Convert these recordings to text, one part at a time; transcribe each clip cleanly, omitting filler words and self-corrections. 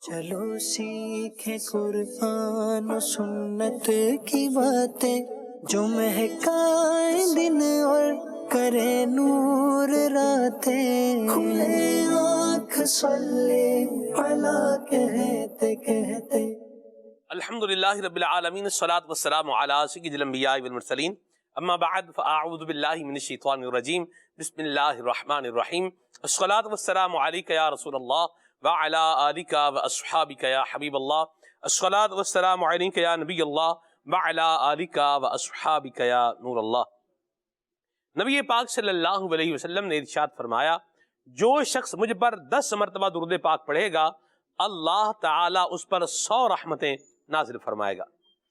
چلو سیکھیں قرآن و سنت کی باتیں جو مہکائیں دن اور کرے نور راتیں، کھلے آنکھ صلی علی کہتے کہتے۔ الحمدللہ رب العالمین، الصلاۃ والسلام علی سید الانبیاء والمرسلین، اما بعد فاعوذ باللہ من الشیطان الرجیم، بسم اللہ الرحمن الرحیم۔ الصلاۃ والسلام علیک یا رسول اللہ وعلی آلک واصحابک یا حبیب اللہ، الصلاۃ والسلام علیک یا نبی اللہ وعلی آلک واصحابک یا نور اللہ۔ نبی پاک صلی اللہ علیہ وسلم نے ارشاد فرمایا، جو شخص مجھ پر 10 مرتبہ درود پاک پڑھے گا، اللہ تعالیٰ اس پر 100 رحمتیں نازل فرمائے گا۔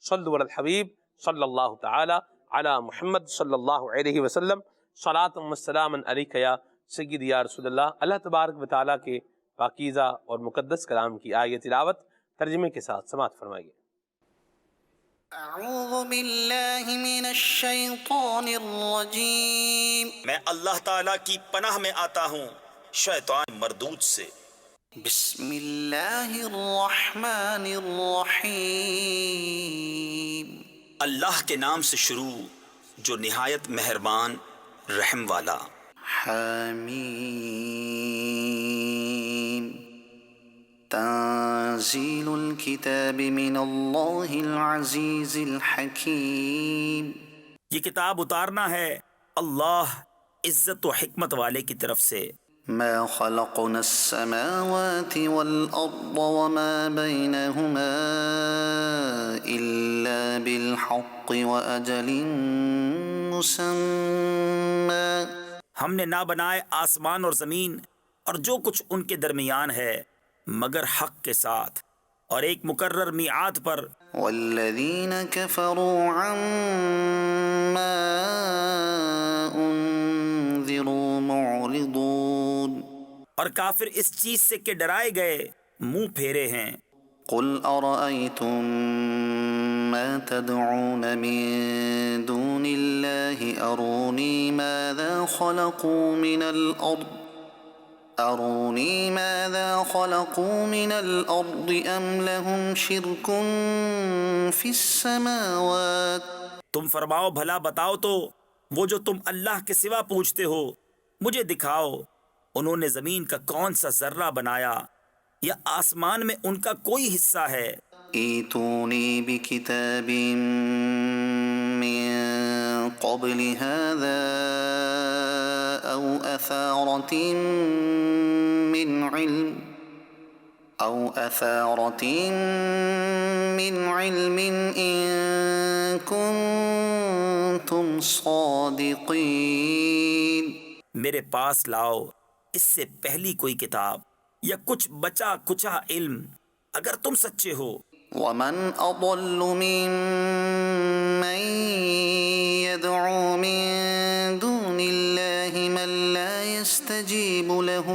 صلو علی الحبیب صلی اللہ تعالی علی محمد صلی اللہ علیہ وسلم، صلاۃ و سلام علیک یا سید یا رسول اللہ۔ اللہ تبارک و تعالیٰ کے پاکیزہ اور مقدس کلام کی آیت تلاوت ترجمے کے ساتھ سماعت فرمائیے۔ اعوذ باللہ من الشیطان الرجیم، میں اللہ تعالیٰ کی پناہ میں آتا ہوں شیطان مردود سے۔ بسم اللہ الرحمن الرحیم، اللہ کے نام سے شروع جو نہایت مہربان رحم والا۔ حمیم، تنزیل الکتاب من اللہ العزیز الحکیم۔ یہ کتاب اتارنا ہے اللہ عزت و حکمت والے کی طرف سے۔ ما خلقنا السماوات والأرض وما بينهما إلا بالحق وأجل مسمى۔ ہم نے نہ بنائے آسمان اور زمین اور جو کچھ ان کے درمیان ہے مگر حق کے ساتھ اور ایک مقرر میعاد پر۔ والذین کفروا عما انذروا معرضون۔ اور کافر اس چیز سے کہ ڈرائے گئے منہ پھیرے ہیں۔ قل ارأيتم ما تدعون من دون الله أروني ماذا خلقوا من الأرض أم لهم شرك في السماوات۔ تم فرماؤ بھلا بتاؤ تو وہ جو تم اللہ کے سوا پوچھتے ہو مجھے دکھاؤ، انہوں نے زمین کا کون سا ذرہ بنایا یا آسمان میں ان کا کوئی حصہ ہے؟ ایتونی بکتاب من قبل هذا او اثارة من علم ان کنتم صادقین۔ میرے پاس لاؤ اس سے پہلی کوئی کتاب یا کچھ بچا کچا علم اگر تم سچے ہو۔ ومن اضل ممن يدعو من دون الله من لا يستجيب له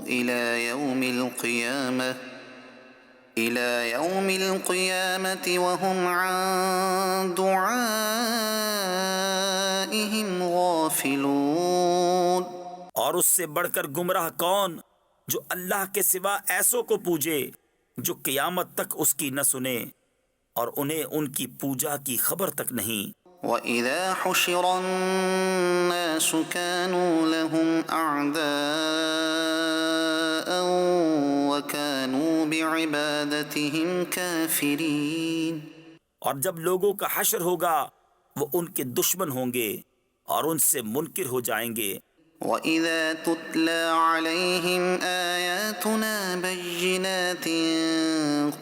الى يوم القيامة وهم عن دعائهم غافلون۔ اور اس سے بڑھ کر گمراہ کون جو اللہ کے سوا ایسوں کو پوجے جو قیامت تک اس کی نہ سنے اور انہیں ان کی پوجا کی خبر تک نہیں۔ وَإِذَا حُشِرَ النَّاسُ كَانُوا لَهُمْ أَعْدَاءً وَكَانُوا بِعِبَادَتِهِمْ كَافِرِينَ۔ اور جب لوگوں کا حشر ہوگا وہ ان کے دشمن ہوں گے اور ان سے منکر ہو جائیں گے۔ وَإِذَا تُتْلَى عَلَيْهِمْ آيَاتُنَا بَيِّنَاتٍ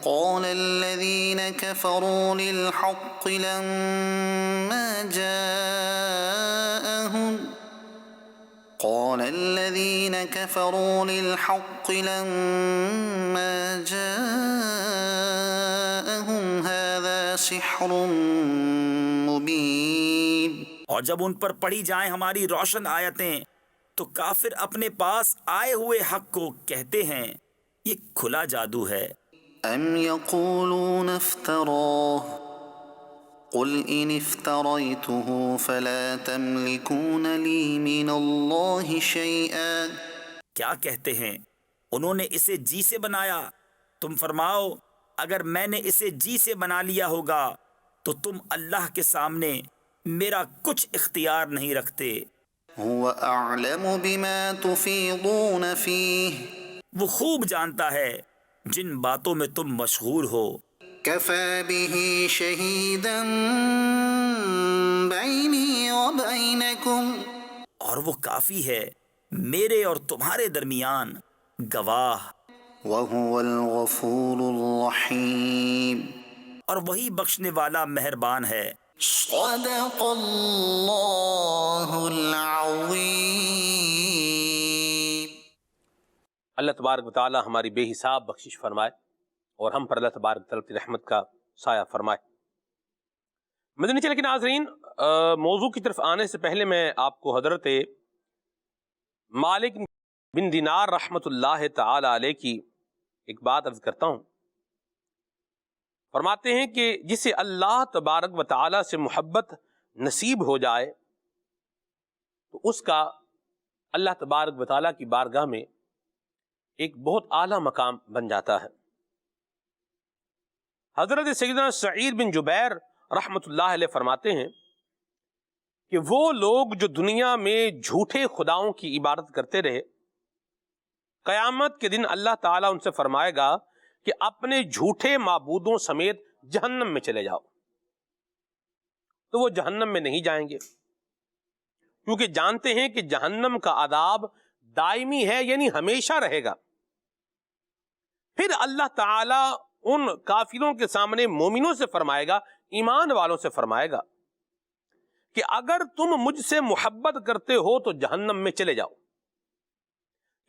قَالَ الَّذِينَ كَفَرُوا لِلْحَقِّ لَمَّا جَاءَهُمْ هَذَا سِحْرٌ مُبِينٌ۔ اور جب ان پر پڑھی جائیں ہماری روشن آیتیں تو کافر اپنے پاس آئے ہوئے حق کو کہتے ہیں یہ کھلا جادو ہے۔ ام یقولون افتراہ قل ان افتریته فلا تملکون لی من اللہ شیئا۔ کیا کہتے ہیں انہوں نے اسے جی سے بنایا، تم فرماؤ اگر میں نے اسے جی سے بنا لیا ہوگا تو تم اللہ کے سامنے میرا کچھ اختیار نہیں رکھتے۔ هو أعلم بما تفيضون فيه وہ خوب جانتا ہے جن باتوں میں تم مشغول ہو۔ كفى به شهيدا بيني وبينكم اور وہ کافی ہے میرے اور تمہارے درمیان گواہ، وهو الغفور الرحيم۔ اور وہی بخشنے والا مہربان ہے۔ صدق اللہ العظیم۔ اللہ تبارک و تعالی ہماری بے حساب بخشش فرمائے اور ہم پر اللہ تبارک و تعالی کی رحمت کا سایہ فرمائے۔ مدنی چینل کے ناظرین، موضوع کی طرف آنے سے پہلے میں آپ کو حضرت مالک بن دینار رحمت اللہ تعالی علیہ کی ایک بات عرض کرتا ہوں۔ فرماتے ہیں کہ جسے اللہ تبارک و تعالی سے محبت نصیب ہو جائے تو اس کا اللہ تبارک و تعالی کی بارگاہ میں ایک بہت اعلیٰ مقام بن جاتا ہے۔ حضرت سیدنا سعید بن جبیر رحمت اللہ علیہ فرماتے ہیں کہ وہ لوگ جو دنیا میں جھوٹے خداؤں کی عبادت کرتے رہے، قیامت کے دن اللہ تعالیٰ ان سے فرمائے گا کہ اپنے جھوٹے معبودوں سمیت جہنم میں چلے جاؤ۔ تو وہ جہنم میں نہیں جائیں گے کیونکہ جانتے ہیں کہ جہنم کا عذاب دائمی ہے، یعنی ہمیشہ رہے گا۔ پھر اللہ تعالیٰ ان کافروں کے سامنے مومنوں سے فرمائے گا، ایمان والوں سے فرمائے گا کہ اگر تم مجھ سے محبت کرتے ہو تو جہنم میں چلے جاؤ۔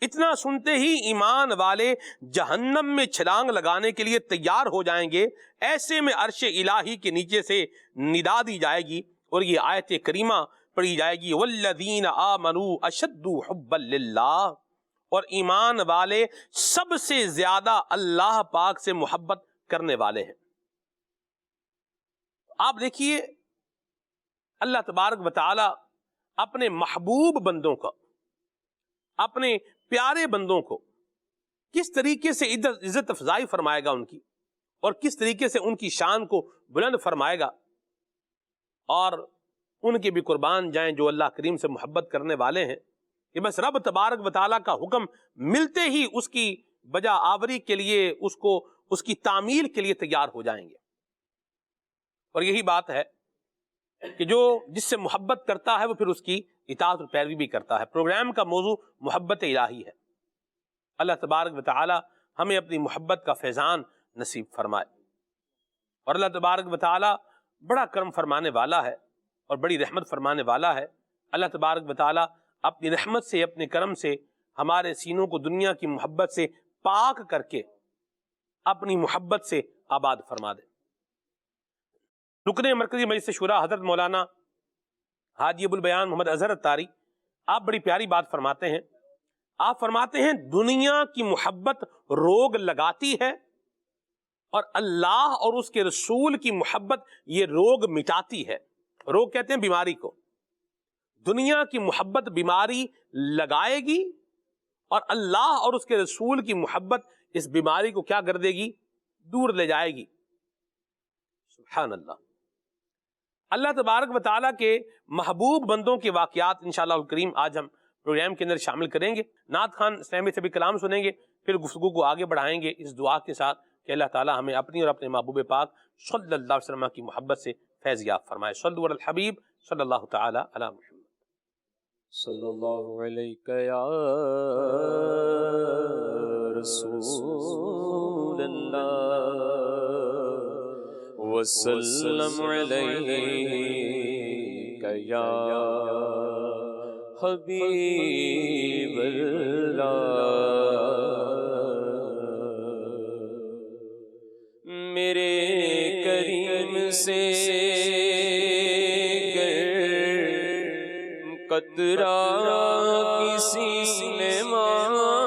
اتنا سنتے ہی ایمان والے جہنم میں چھلانگ لگانے کے لیے تیار ہو جائیں گے۔ ایسے میں عرش الہی کے نیچے سے ندا دی جائے گی اور یہ آیت کریمہ پڑھی جائے گی، والذین آمنوا اشد حبا للہ، اور ایمان والے سب سے زیادہ اللہ پاک سے محبت کرنے والے ہیں۔ آپ دیکھیے اللہ تبارک و تعالی اپنے محبوب بندوں کو، اپنے پیارے بندوں کو کس طریقے سے عزت افزائی فرمائے گا ان کی، اور کس طریقے سے ان کی شان کو بلند فرمائے گا، اور ان کے بھی قربان جائیں جو اللہ کریم سے محبت کرنے والے ہیں، کہ بس رب تبارک و تعالیٰ کا حکم ملتے ہی اس کی بجا آوری کے لیے، اس کی تعمیل کے لیے تیار ہو جائیں گے۔ اور یہی بات ہے کہ جو جس سے محبت کرتا ہے وہ پھر اس کی اطاعت اور پیروی بھی کرتا ہے۔ پروگرام کا موضوع محبت الہی ہے۔ اللہ تبارک و تعالی ہمیں اپنی محبت کا فیضان نصیب فرمائے، اور اللہ تبارک و تعالی بڑا کرم فرمانے والا ہے اور بڑی رحمت فرمانے والا ہے۔ اللہ تبارک و تعالی اپنی رحمت سے، اپنے کرم سے ہمارے سینوں کو دنیا کی محبت سے پاک کر کے اپنی محبت سے آباد فرما دے۔ رکن مرکزی مجلس شورا حضرت مولانا حاجی ابو البیان محمد اظہر اتاری، آپ بڑی پیاری بات فرماتے ہیں۔ آپ فرماتے ہیں دنیا کی محبت روگ لگاتی ہے اور اللہ اور اس کے رسول کی محبت یہ روگ مٹاتی ہے۔ روگ کہتے ہیں بیماری کو۔ دنیا کی محبت بیماری لگائے گی اور اللہ اور اس کے رسول کی محبت اس بیماری کو کیا کر دے گی؟ دور لے جائے گی۔ سبحان اللہ۔ اللہ تبارک و تعالیٰ کے محبوب بندوں کے واقعات انشاءاللہ الکریم آج ہم پروگرام کے اندر شامل کریں گے۔ نعت خان اسلامی سے بھی کلام سنیں گے، پھر گفتگو کو آگے بڑھائیں گے اس دعا کے ساتھ کہ اللہ تعالیٰ ہمیں اپنی اور اپنے محبوب پاک صلی اللہ علیہ وسلم کی محبت سے فیض یاب فرمائے۔ صلو علی الحبیب صلی اللہ تعالی علی محمد۔ صلی اللہ علیہ یا رسول اللہ وسلم علیہ یا حبیب اللہ۔ میرے کریم سے قطرہ کسی نے مانگا،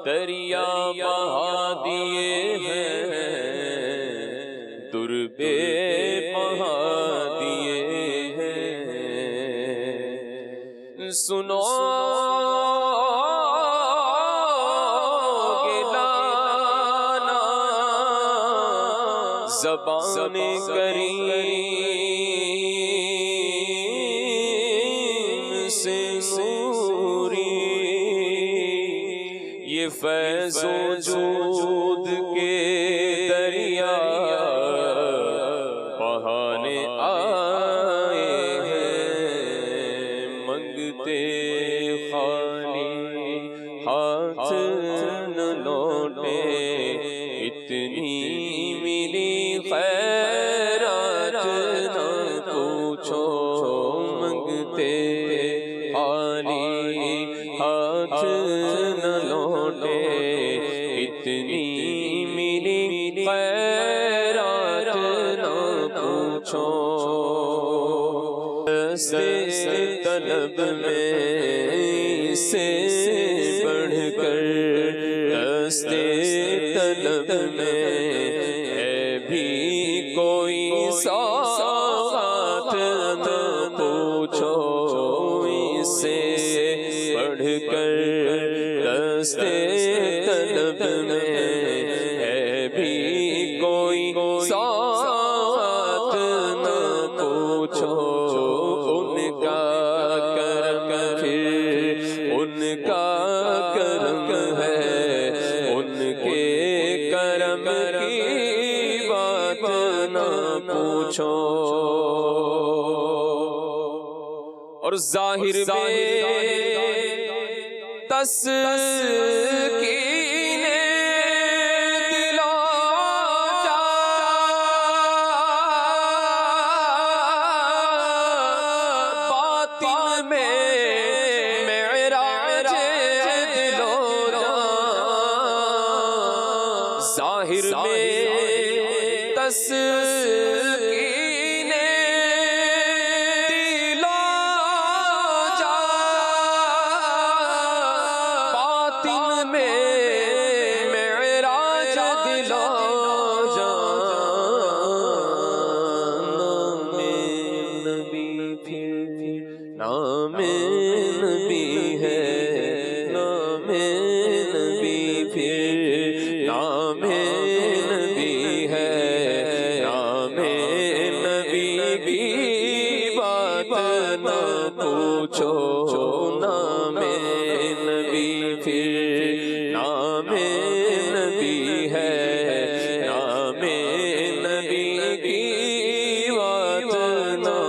دریا بہا دیے ہیں، دربے بہا دیے ہیں۔ زبان کریم سے نوری، یہ فیض و جود کے دریا بہانے آئے ہیں، منگتے خالی ہاتھ نہ لوٹے، اتنی ملی خیرات نہ پوچھو، منگتے خالی ہاتھ نہ لوٹے، اتنی ملی خیرات نہ پوچھو، سے طلب میں سے بڑھ کر، دستے طلب میں ہے بھی کوئی سوغات نہ پوچھو، اس سے بڑھ کر دستے طلب میں ہے بھی کوئی سوغات نہ پوچھو، ان کا کرم پھر ان کا کرم ہے، ان کے کرم کی بات نہ پوچھو، اور ظاہر میں تسکین دل و جان، باطن میں معراج دل و جان، ظاہر میں تسکین دل و جان، باطن میں معراج دل و جان، نام نبی پھر نام نبی ہے، نام نبی پھر نام نبی ہے، نام نبی کی بات نہ پوچھو، نام نبی پھر نام نبی ہے، نام نبی کی بات نہ،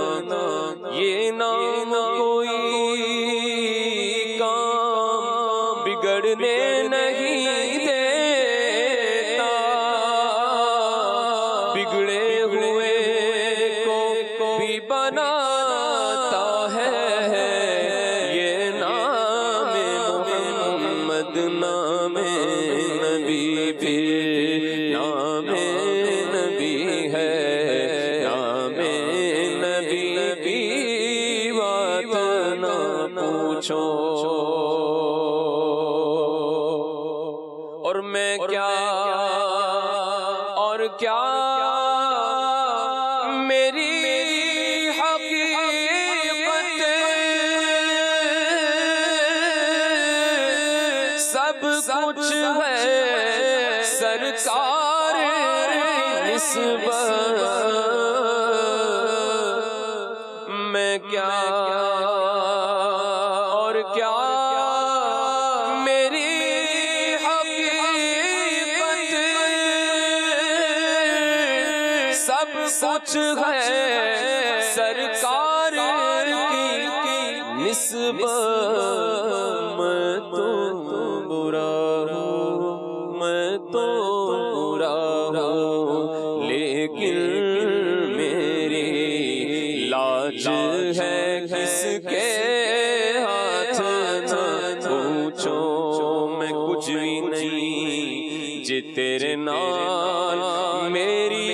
یہ نام کوئی کام بگڑنے نہیں دیتا، بگڑے ہوئے کو بھی بناتا ہے، یہ نام محمد، نام نبی پھر نام نبی ہے، نام نبی کی بات نہ پوچھو، اور میں کیا اور کیا میری حقیقت، سب کچھ ہے سرکار کی نسبت، میں کیا اور کیا میری حقیقت، سب کچھ ہے سرکار کی نسبت، میں تو برا ہوں، میں تو برا ہوں، لیکن میری لاج ہے کس کے ہاتھ نہ پوچھو، میں کچھ بھی نہیں جی تیرے نال میری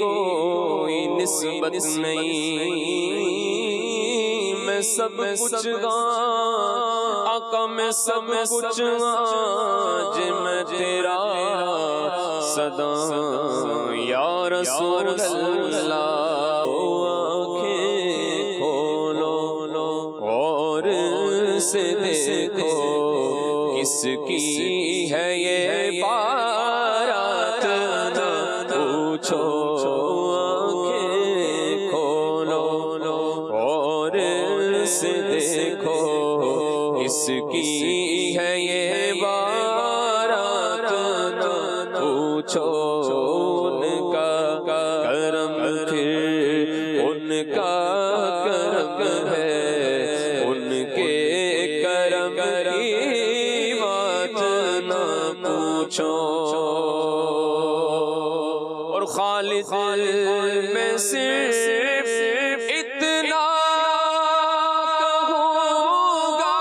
کوئی نسبت نہیں، میں سب کچھ آقا میں سب کچھ جی میں تیرا صدا یا رسول اللہ، آنکھیں کھولو اور سے دیکھو کس کی ہے یہ بارات نہ پوچھو آنکھیں کھولو اور سے دیکھو اس کی ہے یہ بارات نہ پوچھو ان کا کرم پھر ان کا کرم ہے ان کے کرم کی بات نہ پوچھو اور خالق میں صرف اتنا کہوں گا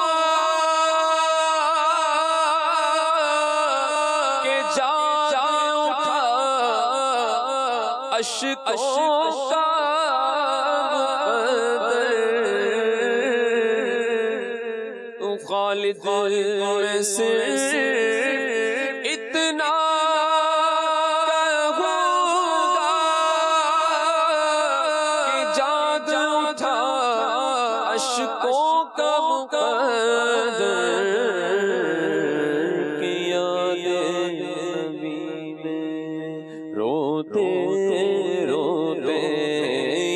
کہ جا اٹھا اشکوں کا مقدر خالق میں صرف اتنا اشکوں کا مقدر کی یاد نبی میں روتے روتے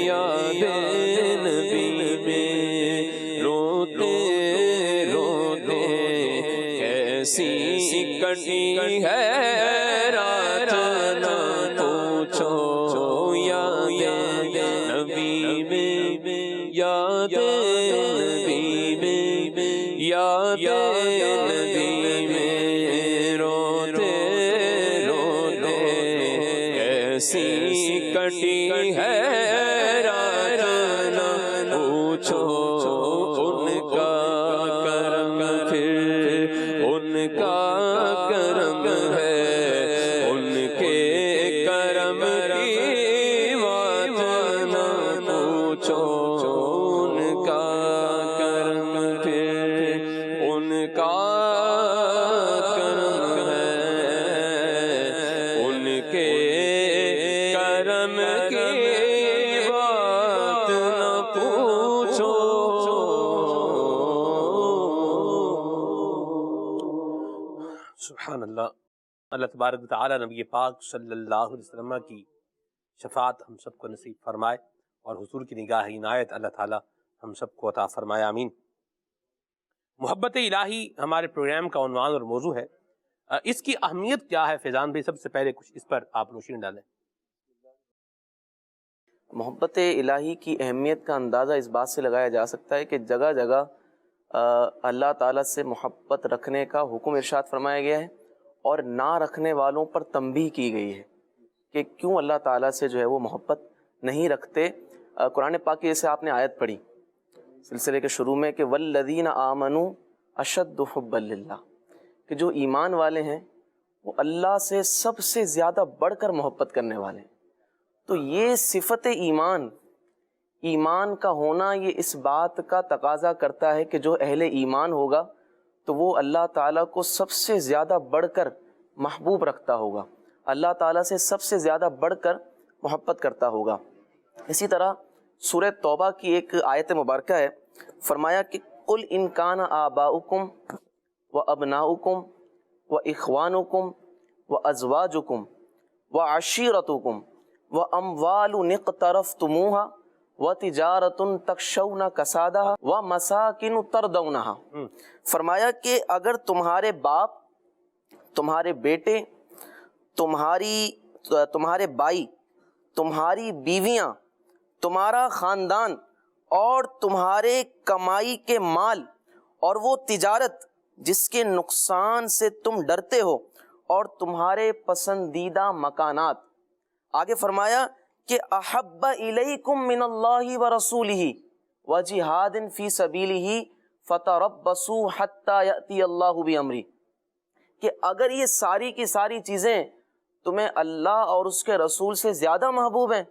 یاد نبی میں روتے روتے کیسی کٹی ہے رات نہ پوچھو یاد نبی میں یاد نبی میں یاد نبی میں روتے روتے کیسی کٹی ہے رات نہ پوچھو ان کا کرم پھر ان کا کرم ہے ان کے کرم کی بات نہ پوچھو ان کا کرم پھر ان کا کرم ہے ان کے کرم کی بات نہ پوچھو سبحان اللہ. اللہ تبارک و تعالی نبی پاک صلی اللہ علیہ وسلم کی شفاعت ہم سب کو نصیب فرمائے اور حضور کی نگاہ عنایت اللہ تعالی ہم سب کو عطا فرمائے، آمین. محبت الہی ہمارے پروگرام کا عنوان اور موضوع ہے. اس کی اہمیت کیا ہے فیضان بھائی؟ سب سے پہلے کچھ اس پر آپ روشنی ڈالیں. محبت الہی کی اہمیت کا اندازہ اس بات سے لگایا جا سکتا ہے کہ جگہ جگہ اللہ تعالیٰ سے محبت رکھنے کا حکم ارشاد فرمایا گیا ہے اور نہ رکھنے والوں پر تنبیہ کی گئی ہے کہ کیوں اللہ تعالیٰ سے جو ہے وہ محبت نہیں رکھتے. قرآن پاک کی جیسے آپ نے آیت پڑھی سلسلے کے شروع میں کہ والذین آمنوا اشد حبا للہ، کہ جو ایمان والے ہیں وہ اللہ سے سب سے زیادہ بڑھ کر محبت کرنے والے ہیں. تو یہ صفت ایمان کا ہونا یہ اس بات کا تقاضا کرتا ہے کہ جو اہل ایمان ہوگا تو وہ اللہ تعالیٰ کو سب سے زیادہ بڑھ کر محبوب رکھتا ہوگا، اللہ تعالیٰ سے سب سے زیادہ بڑھ کر محبت کرتا ہوگا. اسی طرح سورہ توبہ کی ایک آیت مبارکہ ہے، فرمایا کہ قل ان کان آباؤکم وابناؤکم واخوانکم وازواجکم وعشیرتکم واموال اقترفتموها وتجارۃ تخشون کسادها ومساکن ترضونها. فرمایا کہ اگر تمہارے باپ، تمہارے بیٹے، تمہارے بھائی، تمہاری بیویاں، تمہارا خاندان اور تمہارے کمائی کے مال اور وہ تجارت جس کے نقصان سے تم ڈرتے ہو اور تمہارے پسندیدہ مکانات. آگے فرمایا کہ احب الیکم من اللہ ورسولہ وجہاد فی سبیلہ فتربصوا حتی یأتی اللہ بامرہ، کہ اگر یہ ساری کی ساری چیزیں تمہیں اللہ اور اس کے رسول سے زیادہ محبوب ہیں،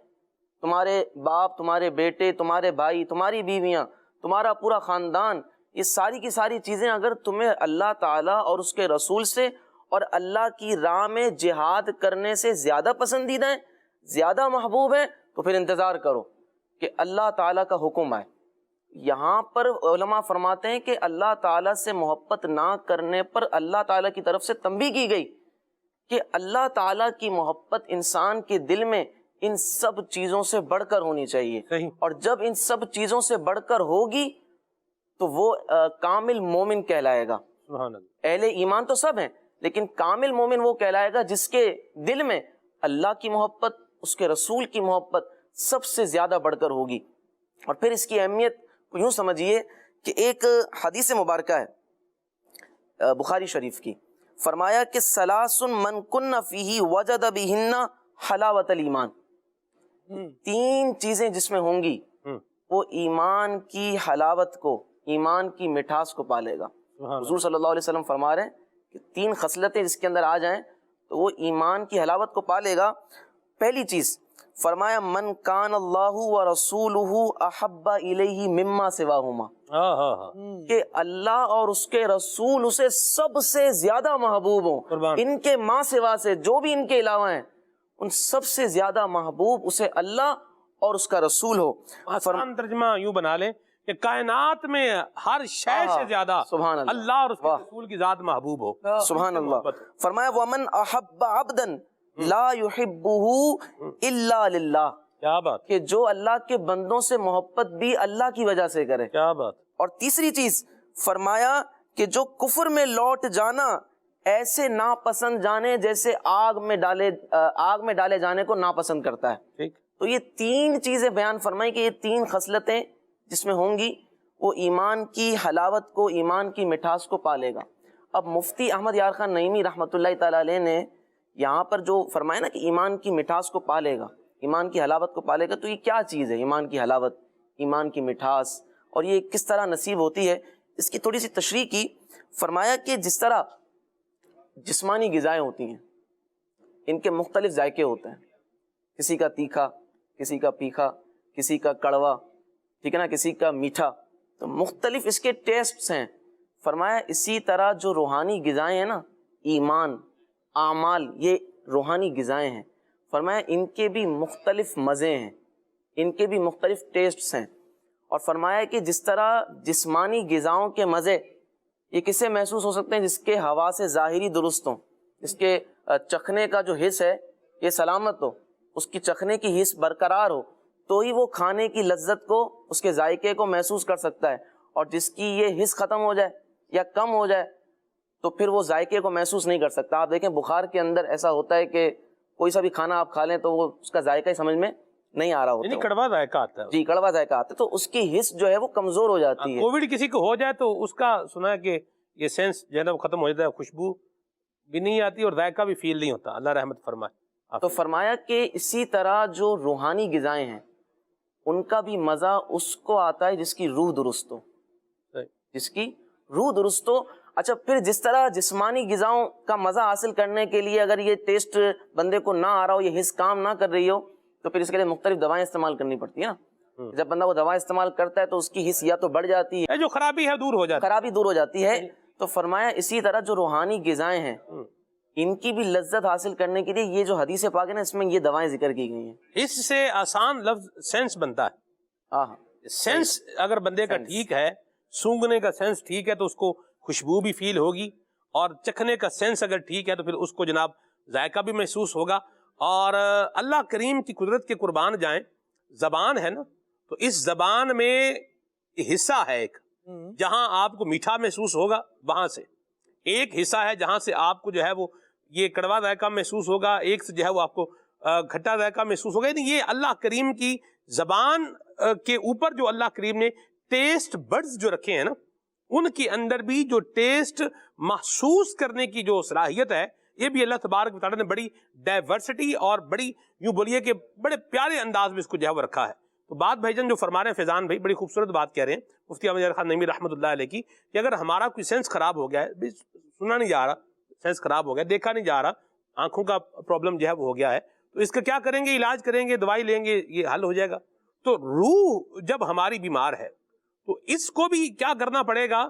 تمہارے باپ، تمہارے بیٹے، تمہارے بھائی، تمہاری بیویاں، تمہارا پورا خاندان، یہ ساری کی ساری چیزیں اگر تمہیں اللہ تعالیٰ اور اس کے رسول سے اور اللہ کی راہ میں جہاد کرنے سے زیادہ پسندیدہ ہیں، زیادہ محبوب ہیں، تو پھر انتظار کرو کہ اللہ تعالیٰ کا حکم آئے. یہاں پر علماء فرماتے ہیں کہ اللہ تعالیٰ سے محبت نہ کرنے پر اللہ تعالیٰ کی طرف سے تنبیہ کی گئی کہ اللہ تعالیٰ کی محبت انسان کے دل میں ان سب چیزوں سے بڑھ کر ہونی چاہیے. صحیح. اور جب ان سب چیزوں سے بڑھ کر ہوگی تو وہ کامل مومن کہلائے گا. سبحان اللہ. اہل ایمان تو سب ہیں لیکن کامل مومن وہ کہلائے گا جس کے دل میں اللہ کی محبت، اس کے رسول کی محبت سب سے زیادہ بڑھ کر ہوگی. اور پھر اس کی اہمیت کو یوں سمجھیے کہ ایک حدیث مبارکہ ہے بخاری شریف کی، فرمایا کہ ثلاث من کن فیہ وجد بہن حلاوت الایمان. 3 چیزیں جس میں ہوں گی وہ ایمان کی حلاوت کو، ایمان کی مٹھاس کو پالے گا. حضور صلی اللہ علیہ وسلم فرما رہے ہیں کہ 3 خصلتیں جس کے اندر آ جائیں تو وہ ایمان کی حلاوت کو پالے گا. پہلی چیز فرمایا من کان اللہ و رسولہ احب الیہ مما سواہما، کہ اللہ اور اس کے رسول اسے سب سے زیادہ محبوب ہوں، ان کے ماں سوا سے جو بھی ان کے علاوہ ہیں ان سب سے زیادہ محبوب اسے اللہ اور اس کا رسول ہو. آسان ترجمہ یوں بنا لیں کہ کائنات میں ہر شے سے زیادہ سبحان اللہ، اللہ اور اس کے رسول کی ذات محبوب ہو. سبحان اللہ. فرمایا ومن احب عبدا لا يحبه الا للہ، کیا بات، کہ جو اللہ کے بندوں سے محبت بھی اللہ کی وجہ سے کرے. کیا بات. اور تیسری چیز فرمایا کہ جو کفر میں لوٹ جانا ایسے ناپسند جانے جیسے آگ میں ڈالے جانے کو ناپسند کرتا ہے. ٹھیک. تو یہ 3 چیزیں بیان فرمائی کہ یہ 3 خصلتیں جس میں ہوں گی وہ ایمان کی حلاوت کو، ایمان کی مٹھاس کو پالے گا. اب مفتی احمد یار خان نعیمی رحمۃ اللہ تعالیٰ علیہ نے یہاں پر جو فرمایا نا کہ ایمان کی مٹھاس کو پالے گا، ایمان کی حلاوت کو پالے گا، تو یہ کیا چیز ہے ایمان کی حلاوت، ایمان کی مٹھاس، اور یہ کس طرح نصیب ہوتی ہے؟ اس کی تھوڑی سی تشریح کی. فرمایا کہ جس طرح جسمانی غذائیں ہوتی ہیں ان کے مختلف ذائقے ہوتے ہیں، کسی کا تیکھا، کسی کا پھیکا، کسی کا کڑوا، ٹھیک ہے نا، کسی کا میٹھا، تو مختلف اس کے ٹیسٹس ہیں. فرمایا اسی طرح جو روحانی غذائیں ہیں نا، ایمان، اعمال، یہ روحانی غذائیں ہیں. فرمایا ان کے بھی مختلف مزے ہیں، ان کے بھی مختلف ٹیسٹس ہیں. اور فرمایا کہ جس طرح جسمانی غذاؤں کے مزے یہ کسے محسوس ہو سکتے ہیں؟ جس کے حواس سے ظاہری درست ہوں، جس کے چکھنے کا جو حس ہے یہ سلامت ہو، اس کی چکھنے کی حس برقرار ہو تو ہی وہ کھانے کی لذت کو، اس کے ذائقے کو محسوس کر سکتا ہے. اور جس کی یہ حس ختم ہو جائے یا کم ہو جائے تو پھر وہ ذائقے کو محسوس نہیں کر سکتا. آپ دیکھیں بخار کے اندر ایسا ہوتا ہے کہ کوئی سا بھی کھانا آپ کھا لیں تو وہ اس کا ذائقہ ہی سمجھ میں نہیں آ رہا ہوتا، یعنی کڑوا ذائقہ آتا ہے. جی، کڑوا ذائقہ آتا ہے، تو اس کی حس جو ہے وہ کمزور ہو جاتی ہے. کووڈ کسی کو ہو جائے تو اس کا سنا ہے کہ یہ سینس جو ہے نا وہ ختم ہو جاتا ہے، خوشبو بھی نہیں آتی اور ذائقہ بھی فیل نہیں ہوتا. اللہ رحمت فرمائے. تو فرمایا کہ اسی طرح جو روحانی غذائیں ہیں ان کا بھی مزہ اس کو آتا ہے جس کی روح درست ہو، جس کی روح درست ہو. اچھا، پھر جس طرح جسمانی غذاؤں کا مزہ حاصل کرنے کے لیے اگر یہ ٹیسٹ بندے کو نہ آ رہا ہو، یہ حس کام نہ کر رہی ہو، تو پھر اس کے لیے مختلف دوائیں استعمال کرنی پڑتی ہے نا. جب بندہ وہ دوا استعمال کرتا ہے تو اس کی حس یا تو بڑھ جاتی ہے، جو خرابی ہے دور ہو جاتی ہے، خرابی دور ہو جاتی ہے. تو فرمایا اسی طرح جو روحانی غذائیں ہیں ان کی بھی لذت حاصل کرنے کے لیے یہ جو حدیث پاک ہے نا، اس میں یہ دوائیں ذکر کی گئی ہیں. اس سے آسان لفظ سینس بنتا ہے. سینس اگر بندے کا ٹھیک ہے، سونگنے کا سینس ٹھیک ہے تو اس کو خوشبو بھی فیل ہوگی، اور چکھنے کا سینس اگر ٹھیک ہے تو پھر اس کو جناب ذائقہ بھی محسوس ہوگا. اور اللہ کریم کی قدرت کے قربان جائیں، زبان ہے نا، تو اس زبان میں حصہ ہے ایک جہاں آپ کو میٹھا محسوس ہوگا، وہاں سے ایک حصہ ہے جہاں سے آپ کو جو ہے وہ یہ کڑوا ذائقہ محسوس ہوگا، ایک سے جو ہے وہ آپ کو کھٹا ذائقہ محسوس ہوگا. یعنی یہ اللہ کریم کی زبان کے اوپر جو اللہ کریم نے ٹیسٹ بڈز جو رکھے ہیں نا، ان کے اندر بھی جو ٹیسٹ محسوس کرنے کی جو صلاحیت ہے، یہ بھی اللہ تبارک و تعالیٰ نے بڑی ڈائیورسٹی اور بڑی یوں بولیے کہ بڑے پیارے انداز میں اس کو جو ہے وہ رکھا ہے. تو بات بھائی جان جو فرما رہے ہیں فیضان بھائی، بڑی خوبصورت بات کہہ رہے ہیں مفتی احمد یار خان نعیمی رحمۃ اللہ علیہ کی، کہ اگر ہمارا کوئی سینس خراب ہو گیا ہے، سنا نہیں جا رہا، سینس خراب ہو گیا، دیکھا نہیں جا رہا، آنکھوں کا پرابلم جو ہے وہ ہو گیا ہے، تو اس کا کیا کریں گے؟ علاج کریں گے، دوائی لیں گے، یہ حل ہو جائے گا. تو روح جب ہماری بیمار ہے تو اس کو بھی کیا کرنا پڑے گا؟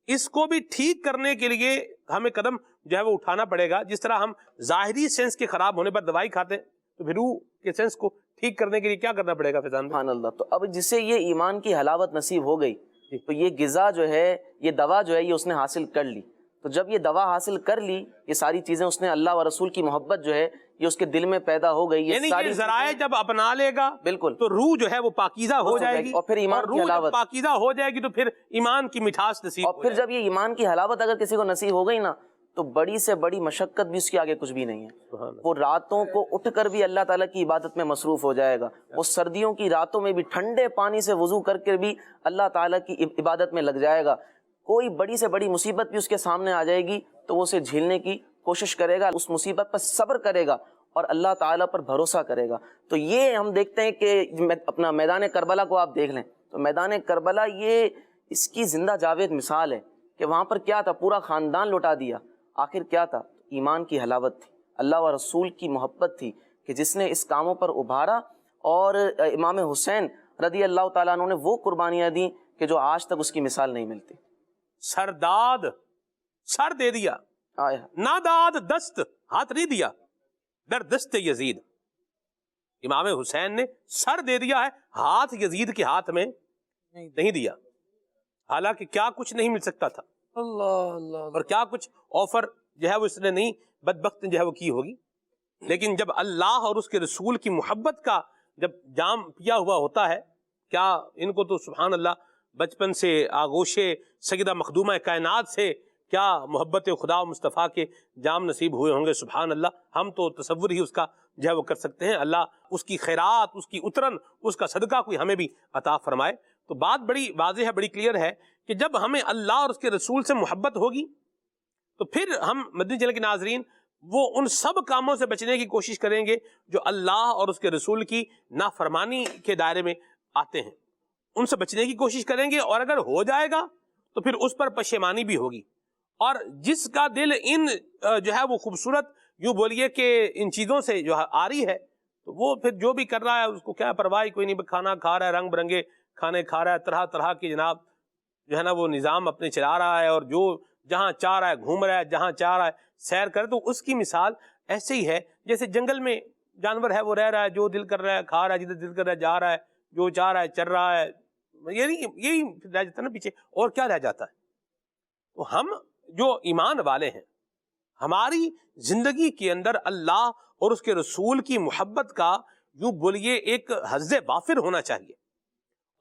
اس کو بھی ٹھیک کرنے کے لیے ہمیں قدم جو ہے وہ اٹھانا پڑے گا. جس طرح ہم ظاہری سینس کے خراب ہونے پر دوائی کھاتے ہیں، تو پھر روح کے سینس کو ٹھیک کرنے کے لیے کیا کرنا پڑے گا فیضان؟ سبحان اللہ. تو اب جسے یہ ایمان کی حلاوت نصیب ہو گئی تو یہ غذا جو ہے، یہ دوا جو ہے، یہ اس نے حاصل کر لی. تو جب یہ دوا حاصل کر لی، یہ ساری چیزیں اس نے، اللہ و رسول کی محبت جو ہے یہ اس کے دل میں پیدا ہو گئی، یعنی یہ ذرائع جب اپنا لے گا بالکل تو روح جو ہے وہ پاکیزہ ہو جائے گی، اور پھر ایمان کی روح جب حلاوت، پاکیزہ ہو جائے گی تو پھر ایمان کی مٹھاس نصیب اور پھر جب یہ ایمان کی حلاوت اگر کسی کو نصیب ہو گئی نا تو بڑی سے بڑی مشقت بھی اس کے آگے کچھ بھی نہیں ہے۔ وہ راتوں کو اٹھ کر بھی اللہ تعالیٰ کی عبادت میں مصروف ہو جائے گا، وہ سردیوں کی راتوں میں بھی ٹھنڈے پانی سے وضو کر کے بھی اللہ تعالیٰ کی عبادت میں لگ جائے گا۔ کوئی بڑی سے بڑی مصیبت بھی اس کے سامنے آ جائے گی تو وہ اسے جھیلنے کی کوشش کرے گا، اس مصیبت پر صبر کرے گا اور اللہ تعالیٰ پر بھروسہ کرے گا۔ تو یہ ہم دیکھتے ہیں کہ اپنا میدان کربلا کو آپ دیکھ لیں تو میدان کربلا یہ اس کی زندہ جاوید مثال ہے کہ وہاں پر کیا تھا، پورا خاندان لوٹا دیا، آخر کیا تھا، ایمان کی حلاوت تھی، اللہ و رسول کی محبت تھی کہ جس نے اس کاموں پر ابھارا، اور امام حسین رضی اللہ تعالیٰ عنہ نے وہ قربانیاں دیں کہ جو آج تک اس کی مثال نہیں ملتی۔ سرداد سر دے دیا، ناداد دست ہاتھ نہیں دیا، در دست یزید، امام حسین نے سر دے دیا ہے، ہاتھ یزید کے ہاتھ میں نہیں دیا، حالانکہ کیا کچھ نہیں مل سکتا تھا، اور کیا کچھ آفر جو ہے وہ اس نے نہیں بدبخت جو ہے وہ کی ہوگی، لیکن جب اللہ اور اس کے رسول کی محبت کا جب جام پیا ہوا ہوتا ہے، کیا ان کو تو سبحان اللہ بچپن سے آغوش سیدہ مخدومہ کائنات سے کیا محبت خدا و مصطفیٰ کے جام نصیب ہوئے ہوں گے، سبحان اللہ، ہم تو تصور ہی اس کا جو ہے وہ کر سکتے ہیں۔ اللہ اس کی خیرات، اس کی اترن، اس کا صدقہ کوئی ہمیں بھی عطا فرمائے۔ تو بات بڑی واضح ہے، بڑی کلیئر ہے کہ جب ہمیں اللہ اور اس کے رسول سے محبت ہوگی تو پھر ہم مدنی چینل کے ناظرین وہ ان سب کاموں سے بچنے کی کوشش کریں گے جو اللہ اور اس کے رسول کی نافرمانی کے دائرے میں آتے ہیں، ان سے بچنے کی کوشش کریں گے، اور اگر ہو جائے گا تو پھر اس پر پشیمانی بھی ہوگی۔ اور جس کا دل ان جو ہے وہ خوبصورت یوں بولیے کہ ان چیزوں سے جو آری ہے تو وہ پھر جو بھی کر رہا ہے اس کو کیا پرواہ کوئی نہیں، کھانا کھا رہا ہے، رنگ برنگے کھانے کھا رہا ہے، طرح طرح کی جناب جو ہے نا وہ نظام اپنے چلا رہا ہے، اور جو جہاں چاہ رہا ہے گھوم رہا ہے، جہاں چاہ رہا ہے سیر کرے، تو اس کی مثال ایسے ہی ہے جیسے جنگل میں جانور ہے وہ رہ رہا ہے، جو دل کر رہا ہے کھا رہا ہے، جدھر دل کر رہا ہے جا رہا ہے، جو چاہ رہا ہے چل رہا ہے، یہی رہ جاتا ہے نا پیچھے، اور کیا رہ جاتا ہے۔ تو ہم جو ایمان والے ہیں، ہماری زندگی کے اندر اللہ اور اس کے رسول کی محبت کا یوں بولیے ایک حظ وافر ہونا چاہیے،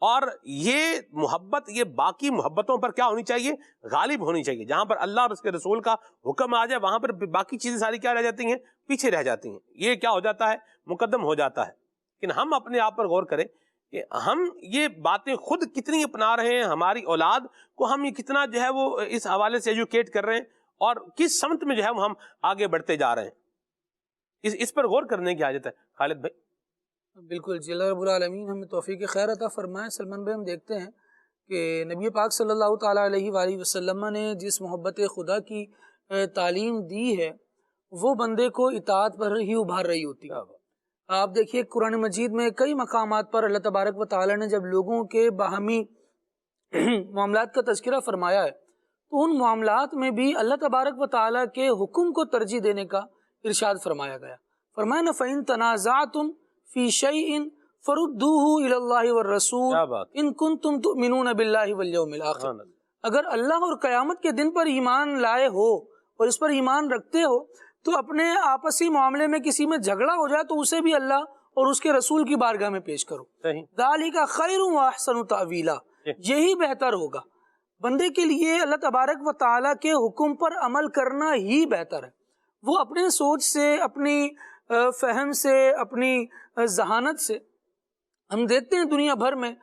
اور یہ محبت یہ باقی محبتوں پر کیا ہونی چاہیے، غالب ہونی چاہیے۔ جہاں پر اللہ اور اس کے رسول کا حکم آ جائے وہاں پر باقی چیزیں ساری کیا رہ جاتی ہیں، پیچھے رہ جاتی ہیں، یہ کیا ہو جاتا ہے، مقدم ہو جاتا ہے۔ لیکن ہم اپنے آپ پر غور کریں کہ ہم یہ باتیں خود کتنی اپنا رہے ہیں، ہماری اولاد کو ہم یہ کتنا جو ہے وہ اس حوالے سے ایجوکیٹ کر رہے ہیں، اور کس سمت میں جو ہے ہم آگے بڑھتے جا رہے ہیں، اس پر غور کرنے کی حاجت ہے۔ خالد بھائی بالکل جی، اللہ رب العالمین ہمیں توفیق خیر عطا فرمائے۔ سلمان بھائی ہم دیکھتے ہیں کہ نبی پاک صلی اللہ تعالیٰ علیہ وآلہ وسلم نے جس محبت خدا کی تعلیم دی ہے وہ بندے کو اطاعت پر ہی ابھار رہی ہوتی ہے۔ آپ دیکھیے قرآن مجید میں کئی مقامات پر اللہ تبارک و تعالیٰ نے جب لوگوں کے باہمی معاملات کا تذکرہ فرمایا ہے تو ان معاملات میں بھی اللہ تبارک و تعالیٰ کے حکم کو ترجیح دینے کا ارشاد فرمایا گیا۔ فرمایا نا فَإِن تَنَازَعْتُمْ فِي شَيْءٍ فَرُدُّوهُ إِلَى اللَّهِ وَالرَّسُولِ إِن كُنتُمْ تُؤْمِنُونَ بِاللَّهِ وَالْيَوْمِ الْآخِرِ، اگر اللہ اور قیامت کے دن پر ایمان لائے ہو اور اس پر ایمان رکھتے ہو تو اپنے آپسی معاملے میں کسی میں جھگڑا ہو جائے تو اسے بھی اللہ اور اس کے رسول کی بارگاہ میں پیش کرو، ذَلِكَ خَيْرٌ وَأَحْسَنُ تَأْوِيلًا، یہی بہتر ہوگا۔ بندے کے لیے اللہ تبارک و تعالیٰ کے حکم پر عمل کرنا ہی بہتر ہے۔ وہ اپنے سوچ سے، اپنی فہم سے، اپنی ذہانت سے، ہم دیکھتے ہیں دنیا بھر میں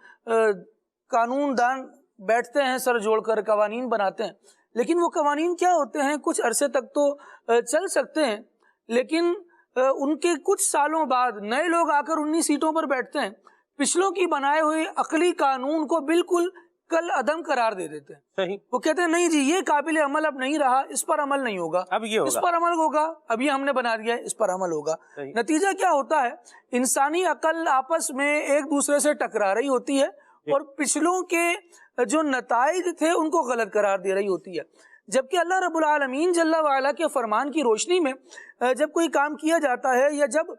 قانون دان بیٹھتے ہیں سر جوڑ کر قوانین بناتے ہیں، لیکن وہ قوانین کیا ہوتے ہیں، کچھ عرصے تک تو چل سکتے ہیں، لیکن ان کے کچھ سالوں بعد نئے لوگ آ کر انہی سیٹوں پر بیٹھتے ہیں، پچھلوں کی بنائے ہوئے عقلی قانون کو بالکل کل عدم قرار دے دیتے ہیں۔ صحیح، وہ کہتے ہیں نہیں جی یہ قابل عمل اب نہیں رہا، اس پر عمل نہیں ہوگا، اب یہ ہوگا، اس پر عمل ہوگا، اب یہ ہم نے بنا دیا ہے، اس پر عمل ہوگا۔ نتیجہ کیا ہوتا ہے، انسانی عقل آپس میں ایک دوسرے سے ٹکرا رہی ہوتی ہے اور پچھلوں کے جو نتائج تھے ان کو غلط قرار دے رہی ہوتی ہے، جبکہ اللہ رب العالمین جل وعلا کے فرمان کی روشنی میں جب کوئی کام کیا جاتا ہے یا جب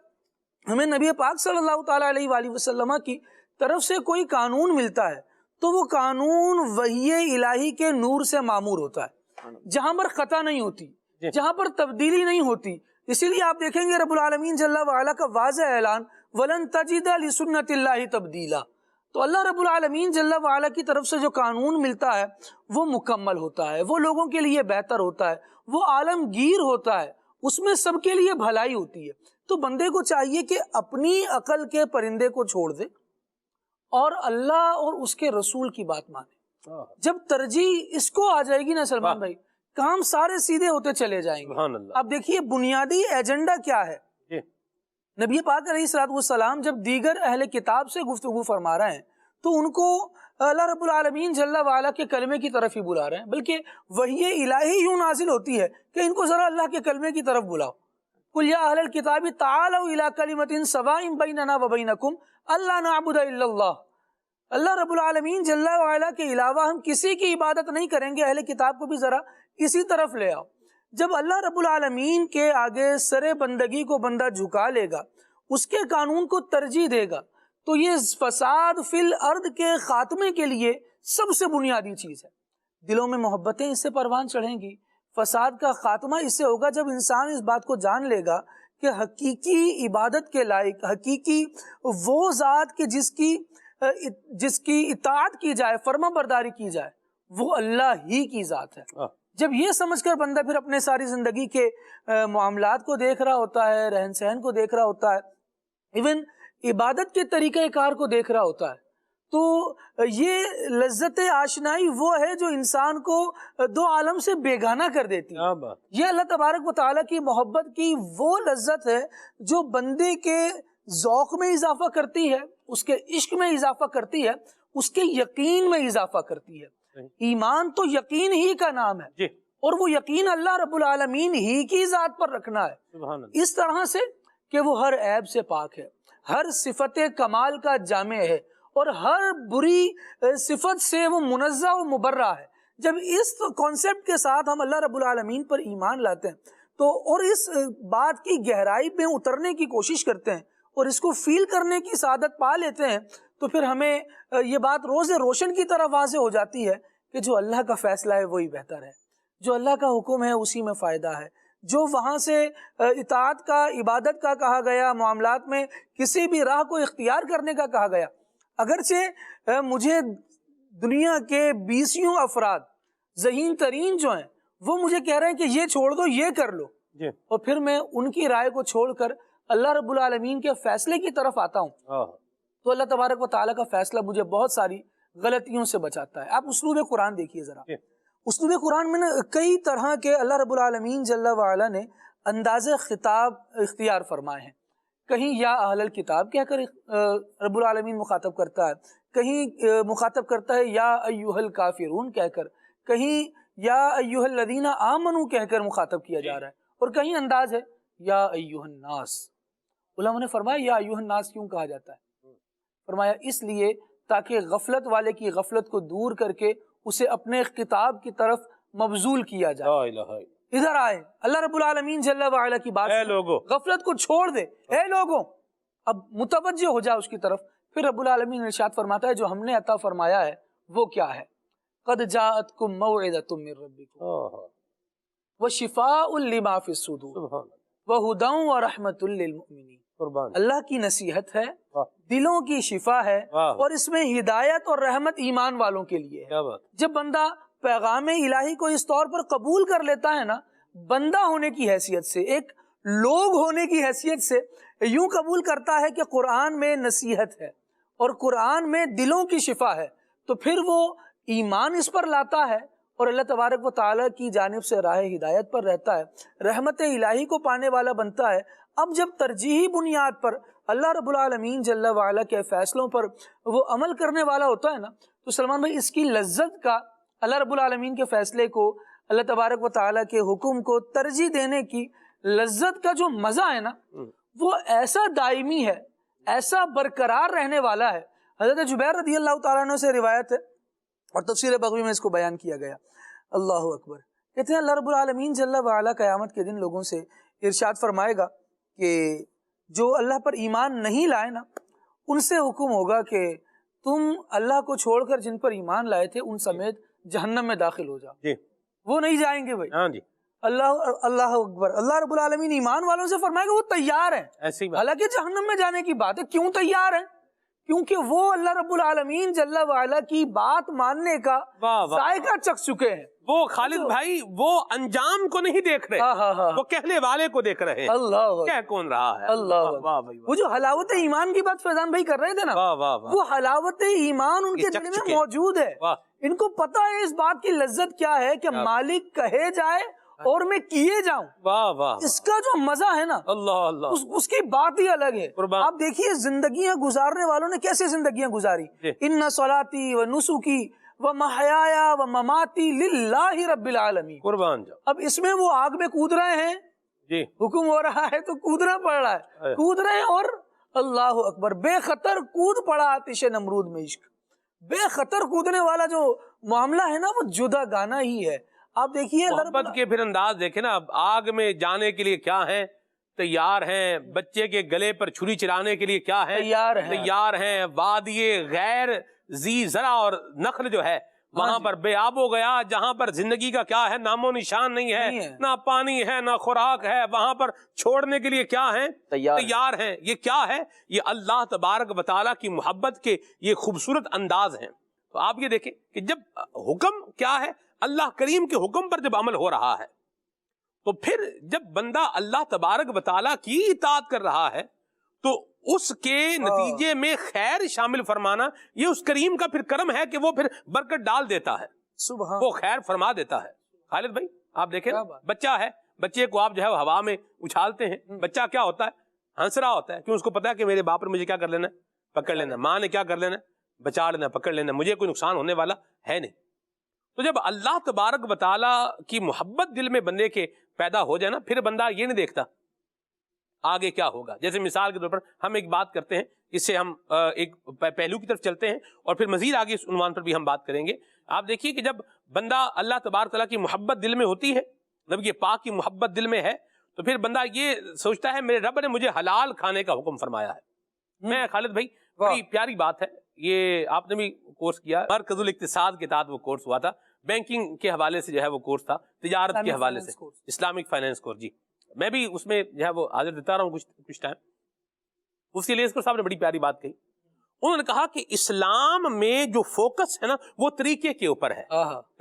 ہمیں نبی پاک صلی اللہ تعالیٰ علیہ وآلہ وسلم کی طرف سے کوئی قانون ملتا ہے تو وہ قانون وحی الہی کے نور سے معمور ہوتا ہے، جہاں پر خطا نہیں ہوتی، جہاں پر تبدیلی نہیں ہوتی، اسی لیے آپ دیکھیں گے رب العالمین جل وعلا کا واضح اعلان وَلَن تَجِدَ لِسُنَّتِ اللَّهِ تَبْدِيلًا، تو اللہ رب العالمین جل وعلا کی طرف سے جو قانون ملتا ہے وہ مکمل ہوتا ہے، وہ لوگوں کے لیے بہتر ہوتا ہے، وہ عالمگیر ہوتا ہے، اس میں سب کے لیے بھلائی ہوتی ہے۔ تو بندے کو چاہیے کہ اپنی عقل کے پرندے کو چھوڑ دے اور اللہ اور اس کے رسول کی بات مانے۔ جب ترجیح اس کو آ جائے گی نا سلمان بھائی، کام سارے سیدھے ہوتے چلے جائیں گے۔ سبحان اللہ۔ اب دیکھیے بنیادی ایجنڈا کیا ہے۔ جی۔ نبی پاک علیہ الصلوۃ والسلام جب دیگر اہل کتاب سے گفتگو فرما رہے ہیں تو ان کو اللہ رب العالمین جل وعلا کے کلمے کی طرف ہی بلا رہے ہیں، بلکہ وحی الہی یوں نازل ہوتی ہے کہ ان کو ذرا اللہ کے کلمے کی طرف بلاؤ۔ قُلْ يَا أَهْلَ الْكِتَابِ تَعَالَوْا إِلَىٰ كَلِمَةٍ سَوَاءٍ بَيْنَنَا وَبَيْنَكُمْ أَلَّا نَعْبُدَ إِلَّا اللَّهَ، اللہ رب العالمین جل وعلا کے علاوہ ہم کسی کی عبادت نہیں کریں گے۔ اہل کتاب کو بھی ذرا اسی طرف لے آؤ۔ جب اللہ رب العالمین کے آگے سر بندگی کو بندہ جھکا لے گا، اس کے قانون کو ترجیح دے گا، تو یہ فساد فی الارض کے خاتمے کے لیے سب سے بنیادی چیز ہے۔ دلوں میں محبتیں اس سے پروان چڑھیں گی۔ فساد کا خاتمہ اس سے ہوگا جب انسان اس بات کو جان لے گا کہ حقیقی عبادت کے لائق، حقیقی وہ ذات کہ جس کی اطاعت کی جائے، فرما برداری کی جائے، وہ اللہ ہی کی ذات ہے۔ جب یہ سمجھ کر بندہ پھر اپنے ساری زندگی کے معاملات کو دیکھ رہا ہوتا ہے، رہن سہن کو دیکھ رہا ہوتا ہے، ایون عبادت کے طریقہ کار کو دیکھ رہا ہوتا ہے، تو یہ لذت آشنائی وہ ہے جو انسان کو دو عالم سے بیگانہ کر دیتی ہے۔ یہ اللہ تبارک و تعالیٰ کی محبت کی وہ لذت ہے جو بندے کے ذوق میں اضافہ کرتی ہے، اس کے عشق میں اضافہ کرتی ہے، اس کے یقین میں اضافہ کرتی ہے۔ ایمان تو یقین ہی کا نام ہے، اور وہ یقین اللہ رب العالمین ہی کی ذات پر رکھنا ہے، اس طرح سے کہ وہ ہر عیب سے پاک ہے، ہر صفت کمال کا جامع ہے، اور ہر بری صفت سے وہ منزہ و مبرہ ہے۔ جب اس کانسیپٹ کے ساتھ ہم اللہ رب العالمین پر ایمان لاتے ہیں تو اور اس بات کی گہرائی میں اترنے کی کوشش کرتے ہیں اور اس کو فیل کرنے کی سعادت پا لیتے ہیں، تو پھر ہمیں یہ بات روز روشن کی طرح واضح ہو جاتی ہے کہ جو اللہ کا فیصلہ ہے وہی بہتر ہے، جو اللہ کا حکم ہے اسی میں فائدہ ہے، جو وہاں سے اطاعت کا، عبادت کا کہا گیا، معاملات میں کسی بھی راہ کو اختیار کرنے کا کہا گیا، اگرچہ مجھے دنیا کے 20 افراد ذہین ترین جو ہیں وہ مجھے کہہ رہے ہیں کہ یہ چھوڑ دو، یہ کر لو، اور پھر میں ان کی رائے کو چھوڑ کر اللہ رب العالمین کے فیصلے کی طرف آتا ہوں، تو اللہ تبارک و تعالیٰ کا فیصلہ مجھے بہت ساری غلطیوں سے بچاتا ہے۔ آپ اسلوب قرآن دیکھیے ذرا، اسلوب قرآن میں کئی طرح کے اللہ رب العالمین جل وعلا نے انداز خطاب اختیار فرمائے ہیں۔ کہیں یا اہل الکتاب کہہ کر رب العالمین مخاطب کرتا ہے، کہیں مخاطب کرتا ہے یا ایھا الکافرون کہہ کر، کہیں یا ایھا الذین آمنوا کہہ کر مخاطب کیا جا رہا ہے، اور کہیں انداز ہے یا ایھا الناس۔ علماء نے فرمایا یا ایھا الناس کیوں کہا جاتا ہے؟ فرمایا اس لیے تاکہ غفلت والے کی غفلت کو دور کر کے اسے اپنے خطاب کی طرف مبذول کیا جائے۔ ادھر آئے، اللہ رب العالمین جل وعلا کی بات، اے لوگو، غفلت کو چھوڑ دے، اے لوگوں، اب متوجہ ہو جا اس کی طرف۔ پھر رب العالمین ارشاد فرماتا ہے جو ہم نے عطا فرمایا ہے وہ کیا ہے؟ قد جاءتکم موعظۃ من ربکم وشفاء لما فی الصدور وہدی ورحمۃ للمؤمنین۔ اللہ کی نصیحت ہے، دلوں کی شفا ہے، اور اس میں ہدایت اور رحمت ایمان والوں کے لیے ہے۔ جب بندہ پیغام الہی کو اس طور پر قبول کر لیتا ہے نا، بندہ ہونے کی حیثیت سے، ایک لوگ ہونے کی حیثیت سے یوں قبول کرتا ہے کہ قرآن میں نصیحت ہے اور قرآن میں دلوں کی شفا ہے، تو پھر وہ ایمان اس پر لاتا ہے اور اللہ تبارک و تعالیٰ کی جانب سے راہ ہدایت پر رہتا ہے، رحمت الہی کو پانے والا بنتا ہے۔ اب جب ترجیحی بنیاد پر اللہ رب العالمین جل وعلا کے فیصلوں پر وہ عمل کرنے والا ہوتا ہے نا، تو سلمان بھائی اس کی لذت کا، اللہ رب العالمین کے فیصلے کو، اللہ تبارک و تعالیٰ کے حکم کو ترجیح دینے کی لذت کا جو مزہ ہے نا، وہ ایسا دائمی ہے، ایسا برقرار رہنے والا ہے۔ حضرت جبیر رضی اللہ تعالیٰ عنہ سے روایت ہے اور تفسیر بغوی میں اس کو بیان کیا گیا۔ اللہ اکبر، کہتے ہیں اللہ رب العالمین جل وعلا قیامت کے دن لوگوں سے ارشاد فرمائے گا کہ جو اللہ پر ایمان نہیں لائے نا، ان سے حکم ہوگا کہ تم اللہ کو چھوڑ کر جن پر ایمان لائے تھے ان سمیت جہنم میں داخل ہو جاؤ۔ وہ نہیں جائیں گے بھائی۔ اللہ اکبر. اللہ رب العالمین ایمان والوں سے فرمائے کہ وہ تیار ہیں. ایسی بات. حالانکہ جہنم میں جانے کی بات ہے. کیوں تیار ہیں؟ کیونکہ وہ اللہ رب العالمین جل وعلا کی بات ماننے کا واہ واہ. ذائقہ چکھ چکے ہیں. وہ خالد بھائی وہ انجام کو نہیں دیکھ رہے, وہ کہنے والے کو دیکھ رہے ہیں. اللہ کہہ کون رہا ہے. اللہ واہ بھائی واہ. وہ جو حلاوت ایمان کی بات فیضان بھائی کر رہے تھے نا, واہ واہ واہ. وہ حلاوت ایمان ان یہ کے چکھ دل میں چکے. موجود ہے. واہ. ان کو پتا ہے اس بات کی لذت کیا ہے کہ مالک کہے جائے اور میں کیے جاؤں. واہ واہ. اس کا جو مزہ ہے نا, اللہ اللہ. اس کی بات ہی الگ ہے. قربان. آپ دیکھیے زندگیاں گزارنے والوں نے کیسے زندگیاں گزاری. ان صلاتی و نسکی و محیایا و مماتی للہ رب العالمین. قربان جاؤ. اب اس میں وہ آگ میں کود رہے ہیں, جی حکم ہو رہا ہے تو کودنا پڑ رہا ہے, کود رہے ہیں. اور اللہ اکبر, بے خطر کود پڑا آتش نمرود میں عشق. بے خطر کودنے والا جو معاملہ ہے نا, وہ جدا گانا ہی ہے. آپ دیکھیے محبت کے پھر انداز دیکھیں نا. اب آگ میں جانے کے لیے کیا ہیں, تیار ہیں. بچے کے گلے پر چھری چلانے کے لیے کیا ہے, تیار ہیں. وادی غیر ذی زرع اور نخل جو ہے وہاں پر بے آب ہو گیا, جہاں پر زندگی کا کیا ہے نام و نشان نہیں ہے, نہ پانی ہے نہ خوراک ہے, وہاں پر چھوڑنے کے لیے کیا ہیں, تیار ہیں. یہ کیا ہے, یہ اللہ تبارک و تعالیٰ کی محبت کے یہ خوبصورت انداز ہیں. تو آپ یہ دیکھیں کہ جب حکم کیا ہے, اللہ کریم کے حکم پر جب عمل ہو رہا ہے, تو پھر جب بندہ اللہ تبارک و تعالیٰ کی اطاعت کر رہا ہے تو اس کے نتیجے میں خیر شامل فرمانا یہ اس کریم کا پھر کرم ہے کہ وہ پھر برکت ڈال دیتا ہے, وہ خیر فرما دیتا ہے. خالد بھائی آپ دیکھیں, بچہ ہے, بچے کو آپ جو ہے ہوا میں اچھالتے ہیں, بچہ کیا ہوتا ہے, ہنس رہا ہوتا ہے. کیوں, اس کو پتا ہے کہ میرے باپ نے مجھے کیا کر لینا ہے, پکڑ لینا. ماں نے کیا کر لینا ہے, بچا لینا, پکڑ لینا, مجھے کوئی نقصان ہونے والا ہے نہیں. تو جب اللہ تبارک و تعالیٰ کی محبت دل میں بندے کے پیدا ہو جائے نا, پھر بندہ یہ نہیں دیکھتا آگے کیا ہوگا. جیسے مثال کے طور پر ہم ایک بات کرتے ہیں, اس سے ہم ایک پہلو کی طرف چلتے ہیں اور پھر مزید آگے اس عنوان پر بھی ہم بات کریں گے. آپ دیکھیے کہ جب بندہ اللہ تبارک تعالیٰ کی محبت دل میں ہوتی ہے, جب یہ پاک کی محبت دل میں ہے, تو پھر بندہ یہ سوچتا ہے میرے رب نے مجھے حلال کھانے کا حکم فرمایا ہے. میں خالد بھائی بڑی پیاری بات ہے, یہ آپ نے بھی کورس کیا, مرکز الاقتصاد کے تحت وہ کورس ہوا تھا, بینکنگ کے حوالے سے جو ہے وہ کورس تھا, تجارت کے حوالے سے, اسلامک فائنینس کورس. جی میں بھی اس میں جو ہے وہ حاضر دیتا رہا ہوں کچھ ٹائم. اس کے لیے اس کو صاحب نے بڑی پیاری بات کہی. انہوں نے کہا کہ اسلام میں جو فوکس ہے نا وہ طریقے کے اوپر ہے,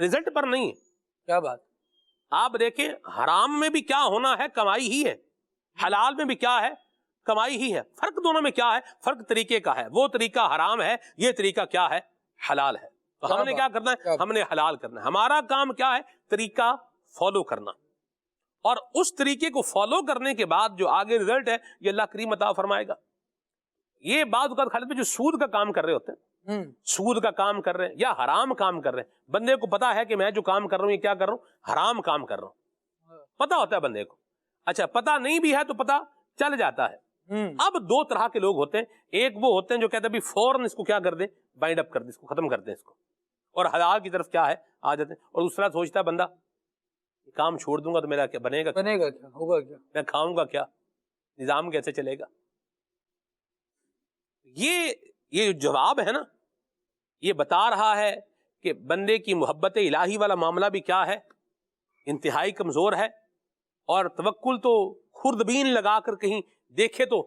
رزلٹ پر نہیں ہے. کیا بات. آپ دیکھیں حرام میں بھی کیا ہونا ہے, کمائی ہی ہے, حلال میں بھی کیا ہے, کمائی ہی ہے. فرق دونوں میں کیا ہے, فرق طریقے کا ہے. وہ طریقہ حرام ہے, یہ طریقہ کیا ہے, حلال ہے. تو ہم نے کیا کرنا ہے, ہم نے حلال کرنا ہے. ہمارا کام کیا ہے, طریقہ فالو کرنا, اور اس طریقے کو فالو کرنے کے بعد جو آگے رزلٹ ہے یہ اللہ کریم عطا فرمائے گا. یہ بعض اوقات خالد میں جو سود کا کام کر رہے ہوتے ہیں, سود کا کام کر رہے ہیں یا حرام کام کر رہے ہیں, بندے کو پتا ہے کہ میں جو کام کر رہا ہوں یہ کیا کر رہا ہوں, حرام کام کر رہا ہوں, پتا ہوتا ہے بندے کو. اچھا پتا نہیں بھی ہے تو پتا چل جاتا ہے. اب دو طرح کے لوگ ہوتے ہیں, ایک وہ ہوتے ہیں جو کہتے ہیں فوراً اس کو کیا کر دیں, بائنڈ اپ کر دیں, اس کو ختم کر دیں اس کو, اور حلال کی طرف کیا ہے آ جاتے ہیں. اور دوسرا سوچتا ہے بندہ کام چھوڑ دوں گا تو میرا کیا بنے گا, کیا ہوگا, کیا میں کھاؤں گا کیا, نظام کیسے چلے گا. یہ جواب ہے نا, یہ بتا رہا ہے کہ بندے کی محبت الہی والا معاملہ بھی کیا ہے, انتہائی کمزور ہے. اور توکل تو خوردبین لگا کر کہیں دیکھے تو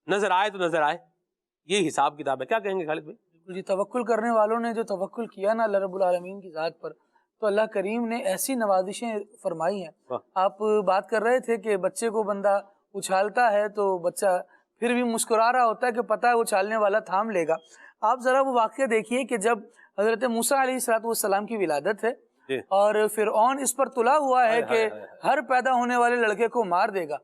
نظر آئے تو نظر آئے, یہ حساب کتاب ہے. کیا کہیں گے خالد بھائی؟ جی, توکل کرنے والوں نے جو توکل کیا نا اللہ رب العالمین کی ذات پر, تو اللہ کریم نے ایسی نوازشیں فرمائی ہیں. آپ بات کر رہے تھے کہ بچے کو بندہ اچھالتا ہے تو بچہ پھر بھی مسکرا رہا ہوتا ہے کہ پتہ ہے اچھالنے والا تھام لے گا. آپ ذرا وہ واقعہ دیکھیے کہ جب حضرت موسیٰ علیہ السلام کی ولادت ہے اور فرعون اس پر تلا ہوا ہے کہ ہر پیدا ہونے والے لڑکے کو مار دے گا,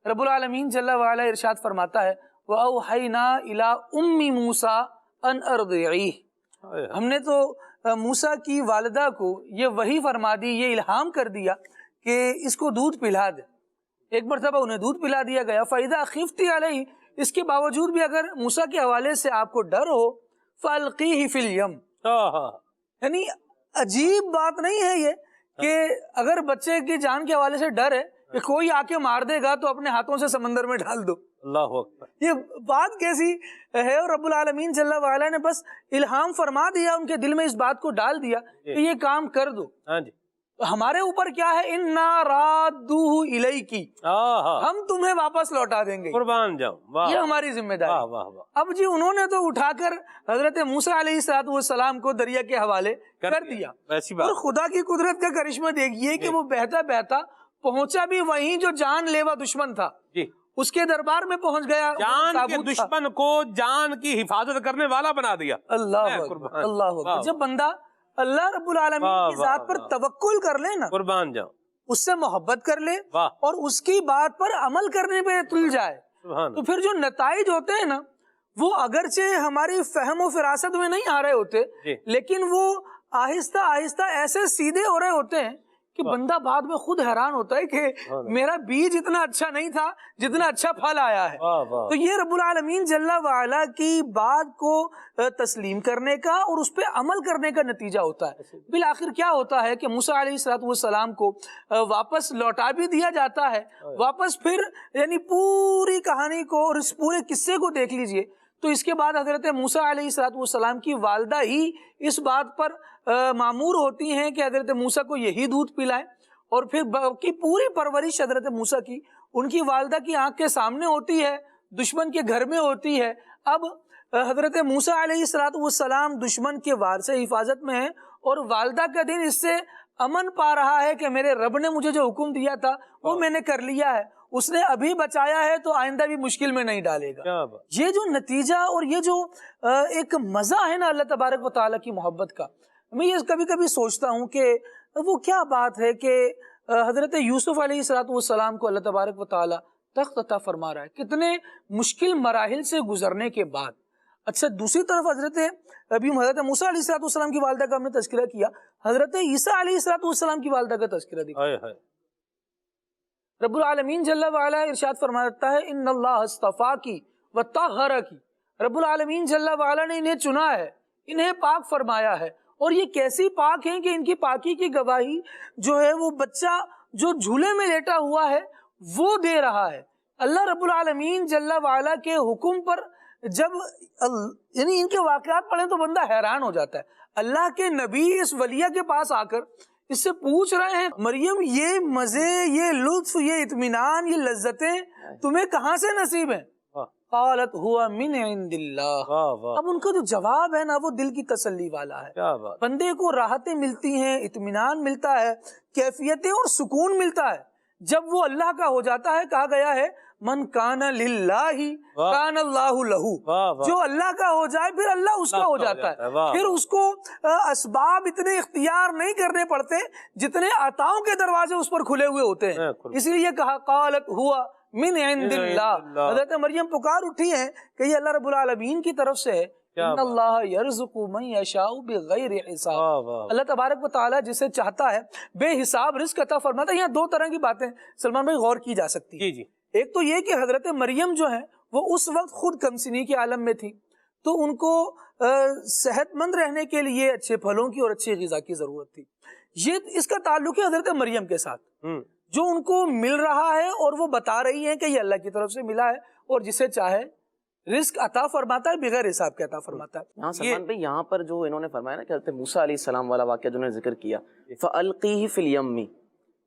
رب العالمین جل وعلا ارشاد فرماتا ہے وَأَوْحَيْنَا إِلَىٰ أُمِّ مُوسَىٰ أَنْ أَرْضِعِيهِ, ہم نے تو موسیٰ کی والدہ کو یہ وحی فرما دی, یہ الہام کر دیا کہ اس کو دودھ پلا دے. ایک مرتبہ انہیں دودھ پلا دیا گیا. فَإِذَا خِفْتِ عَلَيْهِ, اس کے باوجود بھی اگر موسیٰ کے حوالے سے آپ کو ڈر ہو, فَأَلْقِيهِ فِي الْيَمِّ, یعنی عجیب بات نہیں ہے یہ کہ اگر بچے کی جان کے حوالے سے ڈر ہے کہ کوئی آ کے مار دے گا تو اپنے ہاتھوں سے سمندر میں ڈال دو. اللہ اکبر, یہ بات کیسی ہے. اور رب العالمین جل وعلا نے بس الہام فرما دیا, ان کے دل میں اس بات کو ڈال دیا کہ یہ کام کر دو. ہاں جی, ہمارے اوپر کیا ہے، اِنَّا رَادُّوهُ إِلَيْكِ، ہم تمہیں واپس لوٹا دیں گے، قربان جاؤ، واہ یہ ہماری ذمہ داری۔ واہ واہ واہ، اب جی انہوں نے تو اٹھا کر حضرت موسیٰ علیہ السلام کو دریا کے حوالے کر دیا، ایسی بات اور خدا کی قدرت کا کرشمہ دیکھیے کہ وہ بہتا بہتا پہنچا بھی وہیں جو جان لیوا دشمن تھا، جی، اس کے دربار میں پہنچ گیا، جان کے تابوت تھا۔ دشمن کو جان کی حفاظت کرنے والا بنا دیا۔ اللہ اکبر، قربان، اللہ اکبر۔ واہ، جب بندہ اللہ رب العالمین واہ، کی ذات واہ، پر واہ، توکل کر لے نا، قربان جاؤ، اس سے محبت کر لے واہ، اور اس کی بات پر عمل کرنے پہ تل جائے، سبحان تو پھر جو نتائج ہوتے ہیں نا، وہ اگرچہ ہماری فہم و فراست میں نہیں آ رہے ہوتے، جی، لیکن وہ آہستہ آہستہ ایسے سیدھے ہو رہے ہوتے ہیں کہ بندہ بعد میں خود حیران ہوتا ہے کہ میرا بیج اتنا اچھا نہیں تھا جتنا اچھا پھل آیا ہے۔ واہ واہ، تو یہ رب العالمین جل وعلا کی بات کو تسلیم کرنے کا اور اس پہ عمل کرنے کا نتیجہ ہوتا ہے۔ بالآخر کیا ہوتا ہے کہ موسیٰ علیہ السلام کو واپس لوٹا بھی دیا جاتا ہے، واپس پھر یعنی پوری کہانی کو اور اس پورے قصے کو دیکھ لیجئے تو اس کے بعد حضرت موسیٰ علیہ السلام کی والدہ ہی اس بات پر مامور ہوتی ہیں کہ حضرت موسیٰ کو یہی دودھ پلائیں، اور پھر کی پوری پرورش حضرت موسیٰ کی ان کی والدہ کی آنکھ کے سامنے ہوتی ہے، دشمن کے گھر میں ہوتی ہے۔ اب حضرت موسیٰ علیہ السلام دشمن کے وار سے حفاظت میں ہیں، اور والدہ کا دن اس سے امن پا رہا ہے کہ میرے رب نے مجھے جو حکم دیا تھا وہ میں نے کر لیا ہے، اس نے ابھی بچایا ہے تو آئندہ بھی مشکل میں نہیں ڈالے گا۔ کیا بات، یہ جو نتیجہ اور یہ جو ایک مزہ ہے نا اللہ تبارک و تعالیٰ کی محبت کا، میں یہ کبھی کبھی سوچتا ہوں کہ وہ کیا بات ہے کہ حضرت یوسف علیہ السلام کو اللہ تبارک و تعالیٰ تخت عطا فرما رہا ہے کتنے مشکل مراحل سے گزرنے کے بعد۔ اچھا، دوسری طرف حضرت موسیٰ علیہ السلام کی والدہ کا ہم نے تذکرہ کیا، حضرت عیسیٰ علیہ السلام کی والدہ کا تذکرہ دیا۔ ہائے ہائے، رب العالمین جل وعلا ارشاد فرماتا ہے ان اللہ اصطفاکی وطہرکی، رب العالمین جل وعلا نے انہیں چنا ہے، انہیں پاک فرمایا ہے، اور یہ کیسی پاک ہیں کہ ان کی پاکی کی گواہی جو ہے وہ بچہ جو جھولے میں لیٹا ہوا ہے وہ دے رہا ہے۔ اللہ رب العالمین جل وعلا کے حکم پر جب یعنی ان کے واقعات پڑھیں تو بندہ حیران ہو جاتا ہے۔ اللہ کے نبی اس ولیہ کے پاس آ کر اس سے پوچھ رہے ہیں مریم یہ مزے، یہ لطف، یہ اطمینان، یہ لذتیں تمہیں کہاں سے نصیب ہیں؟ قالت ہوا من عند اللہ۔ واہ واہ، اب ان کا جو جواب ہے نا وہ دل کی تسلی والا ہے۔ کیا بات، بندے کو راحتیں ملتی ہیں، اطمینان ملتا ہے، کیفیتیں اور سکون ملتا ہے جب وہ اللہ کا ہو جاتا ہے۔ کہا گیا ہے من کان للہ کان اللہ لہو، واہ واہ، جو اللہ کا ہو جائے پھر اللہ اس کا ہو جاتا ہے، پھر اس کو اسباب اتنے اختیار نہیں کرنے پڑتے جتنے عطاؤں کے دروازے اس پر کھلے ہوئے ہوتے ہیں۔ اس لیے کہا قالت ہوا من عند اللہ، حضرت مریم پکار اٹھی ہیں کہ یہ اللہ رب العالمین کی طرف سے ہے۔ ان اللہ یرزق من یشاء بغیر حساب، اللہ تبارک و تعالیٰ جسے چاہتا ہے بے حساب رزق عطا فرماتا ہے۔ یہاں دو طرح کی باتیں سلمان بھائی غور کی جا سکتی ہیں۔ جی جی، ایک تو یہ کہ حضرت مریم جو ہیں وہ اس وقت خود کم سنی کے عالم میں تھی، تو ان کو صحت مند رہنے کے لیے اچھے پھلوں کی اور اچھی غذا کی ضرورت تھی۔ یہ اس کا تعلق ہے حضرت مریم کے ساتھ، جو ان کو مل رہا ہے اور وہ بتا رہی ہیں کہ یہ اللہ کی طرف سے ملا ہے، اور جسے چاہے رزق عطا فرماتا ہے، بغیر حساب کے عطا فرماتا ہے۔ یہاں سلمان بھائی یہاں پر جو انہوں نے فرمایا نا کہ حضرت موسیٰ علیہ السلام والا واقعہ جو انہوں نے ذکر کیا، فَأَلْقِيهِ فِي الْيَمِّ،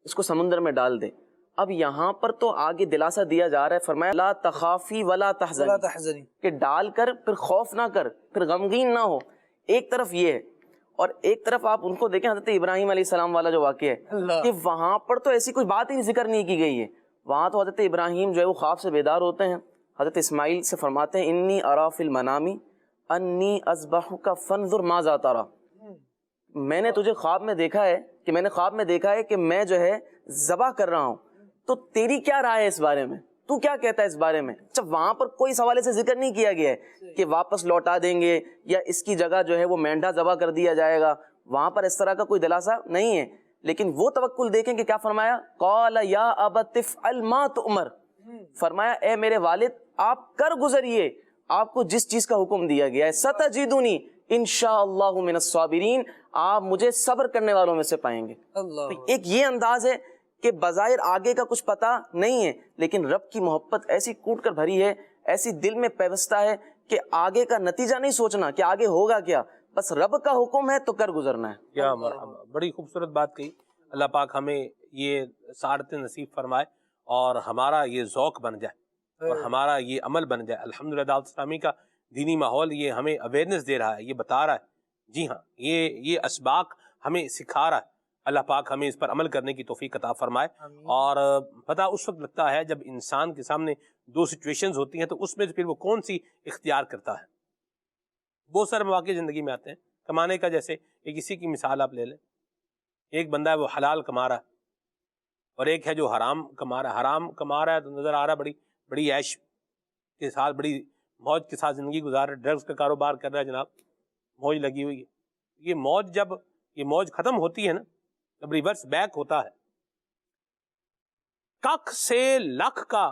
اس کو سمندر میں ڈال دے۔ اب یہاں پر تو آگے دلاسا دیا جا رہا ہے، فرمایا لا تخافی ولا تحزنی، کہ ڈال کر پھر خوف نہ کر، پھر غمگین نہ ہو۔ ایک طرف یہ ہے، اور ایک طرف آپ ان کو دیکھیں حضرت ابراہیم علیہ السلام والا جو واقعہ ہے کہ وہاں پر تو ایسی کوئی بات ہی ذکر نہیں کی گئی ہے۔ وہاں تو حضرت ابراہیم جو ہے وہ خواب سے بیدار ہوتے ہیں، حضرت اسماعیل سے فرماتے ہیں انی ارا فی المنام انی اذبحک فانظر ماذا ترى، میں نے تجھے خواب میں دیکھا ہے کہ میں جو ہے ذبح کر رہا ہوں، تو تیری کیا رائے ہے اس بارے میں، تو کیا کہتا ہے اس بارے میں؟ جب وہاں پر کوئی اس حوالے سے ذکر نہیں کیا گیا ہے کہ واپس لوٹا دیں گے یا اس کی جگہ جو ہے وہ مینڈا ذبح کر دیا جائے گا، وہاں پر اس طرح کا کوئی دلاسا نہیں ہے۔ لیکن وہ توکل دیکھیں کہ کیا فرمایا، قال یا ابت افعل ما تؤمر، فرمایا اے میرے والد آپ کر گزریے آپ کو جس چیز کا حکم دیا گیا ہے، ستجدونی انشاءاللہ من الصابرین، آپ مجھے صبر کرنے والوں میں سے پائیں گے۔ ایک یہ انداز ہے کہ بظاہر آگے کا کچھ پتا نہیں ہے، لیکن رب کی محبت ایسی کوٹ کر بھری ہے، ایسی دل میں پیوستہ ہے کہ آگے کا نتیجہ نہیں سوچنا کہ آگے ہوگا کیا، بس رب کا حکم ہے تو کر گزرنا ہے۔ کیا مرحبا، بڑی خوبصورت بات کہی۔ اللہ پاک ہمیں یہ سعادت نصیب فرمائے اور ہمارا یہ ذوق بن جائے اور ہمارا یہ عمل بن جائے۔ الحمدللہ دعوت اسلامی کا دینی ماحول یہ ہمیں اویئرنیس دے رہا ہے، یہ بتا رہا ہے، جی ہاں یہ اسباق ہمیں سکھا رہا ہے۔ اللہ پاک ہمیں اس پر عمل کرنے کی توفیق عطا فرمائے۔ اور پتہ اس وقت لگتا ہے جب انسان کے سامنے دو سچویشنز ہوتی ہیں تو اس میں پھر وہ کون سی اختیار کرتا ہے۔ بہت سارے مواقع زندگی میں آتے ہیں کمانے کا، جیسے کسی کی مثال آپ لے لیں، ایک بندہ ہے وہ حلال کما رہا ہے اور ایک ہے جو حرام کما رہا ہے۔ حرام کما رہا ہے تو نظر آ رہا ہے بڑی عیش کے ساتھ، بڑی موج کے ساتھ زندگی گزار رہا ہے، ڈرگز کا کاروبار کر رہا ہے جناب، موج لگی ہوئی ہے۔ یہ موج ختم ہوتی ہے نا، جب ریورس بیک ہوتا ہے، کخ سے لکھ کا،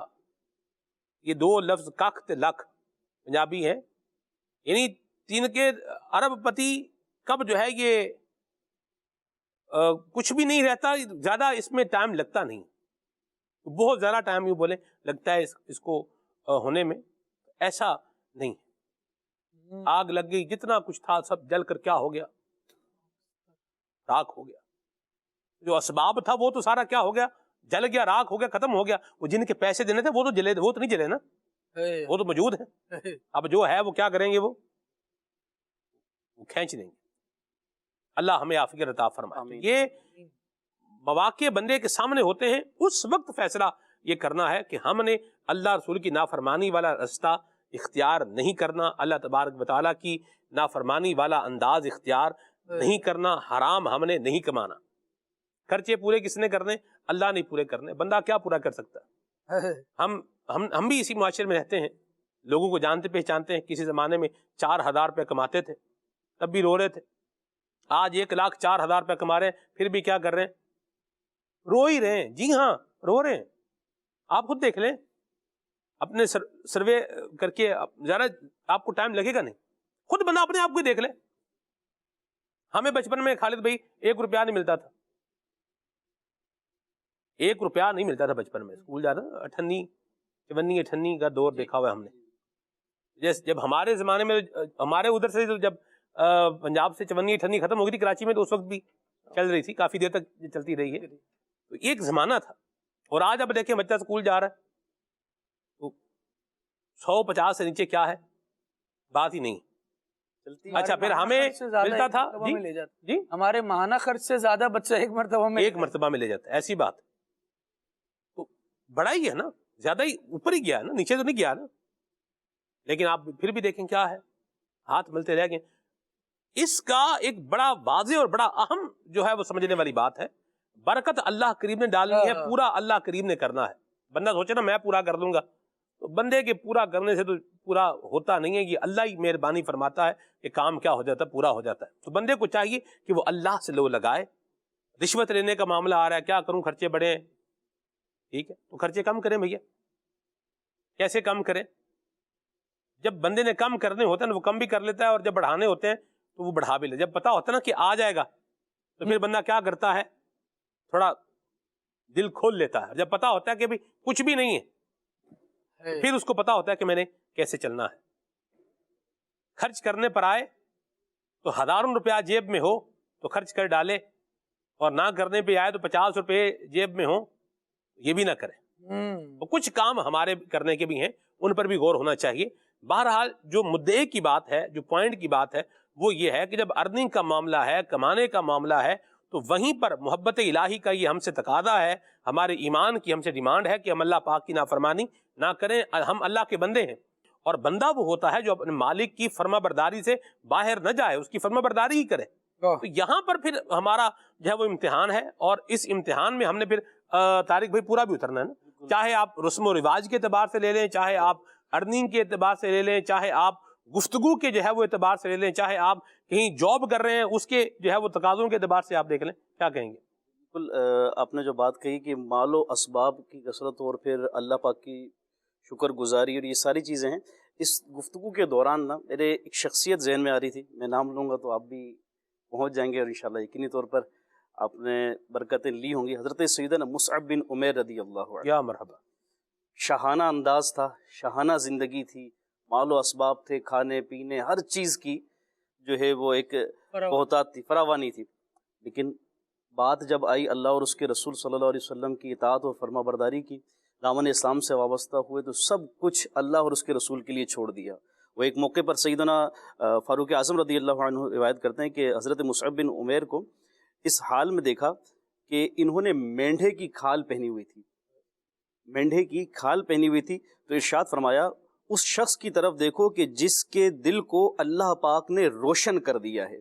یہ دو لفظ کخ تے لکھ پنجابی ہیں، یعنی تین کے ارب پتی کب جو ہے یہ کچھ بھی نہیں رہتا، زیادہ اس میں ٹائم لگتا نہیں، بہت زیادہ ٹائم یوں بولیں لگتا ہے اس کو ہونے میں، ایسا نہیں۔ آگ لگ گئی، جتنا کچھ تھا سب جل کر کیا ہو گیا، راکھ ہو گیا۔ جو اسباب تھا وہ تو سارا کیا ہو گیا، جل گیا، راکھ ہو گیا، ختم ہو گیا۔ وہ جن کے پیسے دینے تھے وہ تو جلے، وہ تو نہیں جلے نا، وہ تو موجود ہیں۔ اب جو ہے وہ کیا کریں گے، وہ کھینچ دیں گے۔ اللہ ہمیں عافیت عطا فرمائے۔ یہ مواقع بندے کے سامنے ہوتے ہیں، اس وقت فیصلہ یہ کرنا ہے کہ ہم نے اللہ رسول کی نافرمانی والا رستہ اختیار نہیں کرنا، اللہ تبارک و تعالیٰ کی نافرمانی والا انداز اختیار نہیں کرنا، حرام ہم نے نہیں کمانا۔ خرچے پورے کس نے کرنے؟ اللہ نہیں پورے کرنے۔ بندہ کیا پورا کر سکتا ہے؟ ہم بھی اسی معاشرے میں رہتے ہیں، لوگوں کو جانتے پہچانتے ہیں۔ کسی زمانے میں 4,000 روپے کماتے تھے، تب بھی رو رہے تھے۔ آج 1,04,000 روپے کما رہے ہیں، پھر بھی کیا کر رہے ہیں؟ رو ہی رہے ہیں، جی ہاں رو رہے ہیں۔ آپ خود دیکھ لیں، اپنے سروے کر کے، ذرا آپ کو ٹائم لگے گا نہیں، خود بندہ اپنے آپ کو دیکھ لے۔ ہمیں بچپن میں خالد بھائی 1 روپیہ نہیں ملتا تھا، 1 روپیہ نہیں ملتا تھا بچپن میں، اسکول جانا 58 کا دور دیکھا ہوا ہے ہم نے۔ جیسے جب ہمارے زمانے میں، ہمارے ادھر سے جب پنجاب سے 58 ختم ہو گئی تھی کراچی میں، تو اس وقت بھی چل رہی تھی، کافی دیر تک چلتی رہی ہے، تو ایک زمانہ تھا۔ اور آج اب دیکھیں بچہ اسکول جا رہا ہے تو 150 سے نیچے کیا ہے، بات ہی نہیں۔ اچھا پھر ہمیں ملتا تھا جی ہمارے ماہانہ خرچ سے زیادہ بچہ ایک مرتبہ میں لے جاتا ہے، ایسی بات تو بڑا ہی ہے نا، زیادہ ہی اوپر ہی گیا ہے نا، نیچے تو نہیں گیا نا۔ لیکن آپ پھر بھی دیکھیں کیا ہے، ہاتھ ملتے رہ گئے۔ اس کا ایک بڑا واضح اور بڑا اہم جو ہے وہ سمجھنے والی بات ہے، برکت اللہ کریم نے ڈالنی ہے، پورا اللہ کریم نے کرنا ہے۔ بندہ سوچے نا میں پورا کر دوں گا، تو بندے کے پورا کرنے سے تو پورا ہوتا نہیں ہے، یہ اللہ ہی مہربانی فرماتا ہے کہ کام کیا ہو جاتا ہے، پورا ہو جاتا ہے۔ تو بندے کو چاہیے کہ وہ اللہ سے لو لگائے۔ رشوت لینے کا معاملہ آ رہا ہے، کیا کروں، خرچے بڑے ہیں، ٹھیک ہے تو خرچے کم کریں بھیا۔ کیسے کم کریں؟ جب بندے نے کم کرنے ہوتے ہیں وہ کم بھی کر لیتا ہے، اور جب بڑھانے ہوتے ہیں تو وہ بڑھا بھی لیتا ہے۔ جب پتا ہوتا ہے نا کہ آ جائے گا تو پھر بندہ کیا کرتا ہے، تھوڑا دل کھول لیتا ہے۔ جب پتا ہوتا ہے کہ بھی کچھ بھی نہیں ہے، پھر اس کو پتا ہوتا ہے کہ میں نے کیسے چلنا ہے۔ خرچ کرنے پر آئے تو 1000 روپیہ جیب میں ہو تو خرچ کر ڈالے، اور نہ کرنے پہ آئے تو 50 روپے جیب میں ہو، یہ بھی نہ کریں۔ تو کچھ کام ہمارے کرنے کے بھی ہیں، ان پر بھی غور ہونا چاہیے۔ بہرحال جو مدعے کی بات ہے، جو پوائنٹ کی بات ہے، وہ یہ ہے کہ جب ارننگ کا معاملہ ہے، کمانے کا معاملہ ہے، تو وہیں پر محبت الہی کا یہ ہم سے تقاضا ہے، ہمارے ایمان کی ہم سے ڈیمانڈ ہے کہ ہم اللہ پاک کی نافرمانی نہ کریں۔ ہم اللہ کے بندے ہیں، اور بندہ وہ ہوتا ہے جو اپنے مالک کی فرما برداری سے باہر نہ جائے، اس کی فرما برداری ہی کرے۔ تو یہاں پر پھر ہمارا جو ہے وہ امتحان ہے، اور اس امتحان میں ہم نے پھر طارق بھائی پورا بھی اترنا ہے نا۔ چاہے آپ رسم و رواج کے اعتبار سے لے لیں، چاہے آپ ارننگ کے اعتبار سے لے لیں، چاہے آپ گفتگو کے جو ہے وہ اعتبار سے لے لیں، چاہے آپ کہیں جاب کر رہے ہیں اس کے جو ہے وہ تقاضوں کے اعتبار سے آپ دیکھ لیں، کیا کہیں گے؟ بالکل آپ نے جو بات کہی کہ مال و اسباب کی کثرت اور پھر اللہ پاک کی شکر گزاری اور یہ ساری چیزیں ہیں، اس گفتگو کے دوران نا میرے ایک شخصیت ذہن میں آ رہی تھی، میں نام لوں گا تو آپ بھی پہنچ جائیں گے، اور انشاءاللہ یقینی طور پر آپ نے برکتیں لی ہوں گی۔ حضرت سیدنا مصعب بن عمیر رضی اللہ عنہ، یا مرحبا۔ شاہانہ انداز تھا، شاہانہ زندگی تھی، مال و اسباب تھے، کھانے پینے ہر چیز کی جو ہے وہ ایک بہتات تھی، فراوانی تھی، لیکن بات جب آئی اللہ اور اس کے رسول صلی اللہ علیہ وسلم کی اطاعت و فرما برداری کی، دامن اسلام سے وابستہ ہوئے، تو سب کچھ اللہ اور اس کے رسول کے لیے چھوڑ دیا۔ وہ ایک موقع پر سیدنا فاروق اعظم رضی اللہ عنہ روایت کرتے ہیں کہ حضرت مصعب بن عمیر کو اس حال میں دیکھا کہ انہوں نے مینڈھے کی کھال پہنی ہوئی تھی، مینڈھے کی کھال پہنی ہوئی تھی، تو ارشاد فرمایا اس شخص کی طرف دیکھو کہ جس کے دل کو اللہ پاک نے روشن کر دیا ہے۔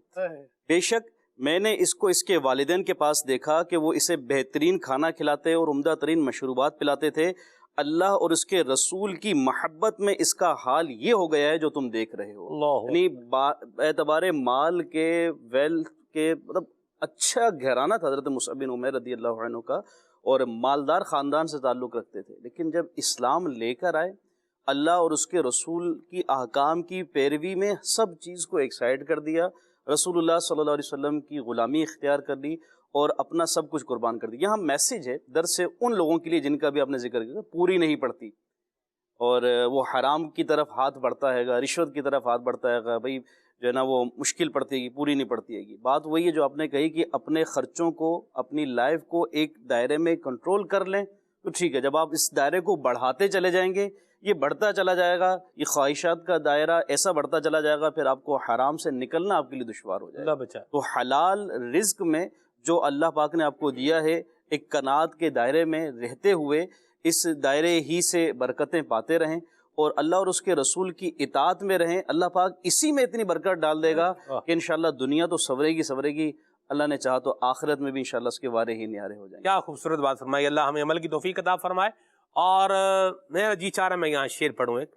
بے شک میں نے اس کو اس کے والدین کے پاس دیکھا کہ وہ اسے بہترین کھانا کھلاتے اور عمدہ ترین مشروبات پلاتے تھے، اللہ اور اس کے رسول کی محبت میں اس کا حال یہ ہو گیا ہے جو تم دیکھ رہے ہو۔ یعنی اعتبار مال کے، ویلتھ کے، مطلب اچھا گھرانہ تھا حضرت مصعب بن عمیر رضی اللہ عنہ کا، اور مالدار خاندان سے تعلق رکھتے تھے، لیکن جب اسلام لے کر آئے، اللہ اور اس کے رسول کی احکام کی پیروی میں سب چیز کو ایک سائڈ کر دیا، رسول اللہ صلی اللہ علیہ وسلم کی غلامی اختیار کر لی اور اپنا سب کچھ قربان کر دیا۔ یہاں میسیج ہے درس ہے ان لوگوں کے لیے جن کا بھی آپ نے ذکر کیا، پوری نہیں پڑتی اور وہ حرام کی طرف ہاتھ بڑھتا ہے گا، رشوت کی طرف ہاتھ بڑھتا ہے گا، بھائی جو ہے نا وہ مشکل پڑتی ہے گی، پوری نہیں پڑتی ہے گی۔ بات وہی ہے جو آپ نے کہی کہ اپنے خرچوں کو، اپنی لائف کو ایک دائرے میں کنٹرول کر لیں تو ٹھیک ہے۔ جب آپ اس دائرے کو بڑھاتے چلے جائیں گے، یہ بڑھتا چلا جائے گا، یہ خواہشات کا دائرہ ایسا بڑھتا چلا جائے گا، پھر آپ کو حرام سے نکلنا آپ کے لیے دشوار ہو جائے گا۔ تو حلال رزق میں جو اللہ پاک نے آپ کو دیا ہے، ایک قناعت کے دائرے میں رہتے ہوئے اس دائرے ہی سے برکتیں پاتے رہیں اور اللہ اور اس کے رسول کی اطاعت میں رہیں، اللہ پاک اسی میں اتنی برکت ڈال دے گا کہ انشاءاللہ دنیا تو سورے گی، اللہ نے چاہا تو آخرت میں بھی انشاءاللہ اس کے وارے ہی نیارے ہو جائیں گے۔ کیا خوبصورت بات فرمائی، اللہ ہمیں عمل کی توفیق عطا فرمائے۔ اور میرا جی چاہ رہا ہے میں یہاں شعر پڑھوں ایک،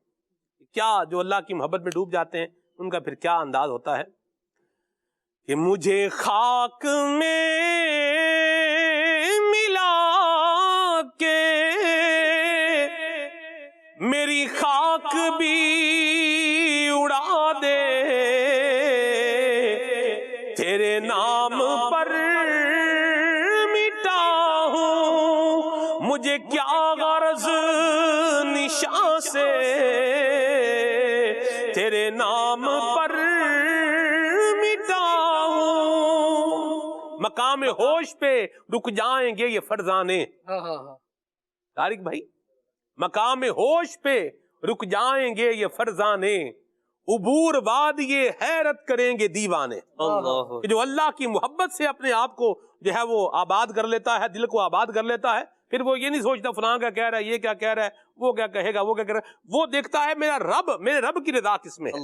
کیا جو اللہ کی محبت میں ڈوب جاتے ہیں ان کا پھر کیا انداز ہوتا ہے کہ مجھے خاک میں ملا کے میری خاک بھی اڑا دے، تیرے نام پر مٹا ہوں مجھے کیا غرض نشاں سے، تیرے نام پر مٹا ہوں، مقام ہوش پہ رک جائیں گے یہ فرزانے۔ طارق بھائی، مقام ہوش پہ رک جائیں گے یہ فرزانے، عبور بعد یہ حیرت کریں گے دیوانے۔ کہ جو اللہ کی محبت سے اپنے آپ کو جو ہے وہ آباد کر لیتا ہے، دل کو آباد کر لیتا ہے، پھر وہ یہ نہیں سوچتا فلاں کیا کہہ رہا ہے، یہ کیا کہہ رہا ہے، وہ کیا کہے گا، وہ کیا کہہ رہا ہے، وہ دیکھتا ہے میرا رب، میرے رب کی رضا کس میں ہے،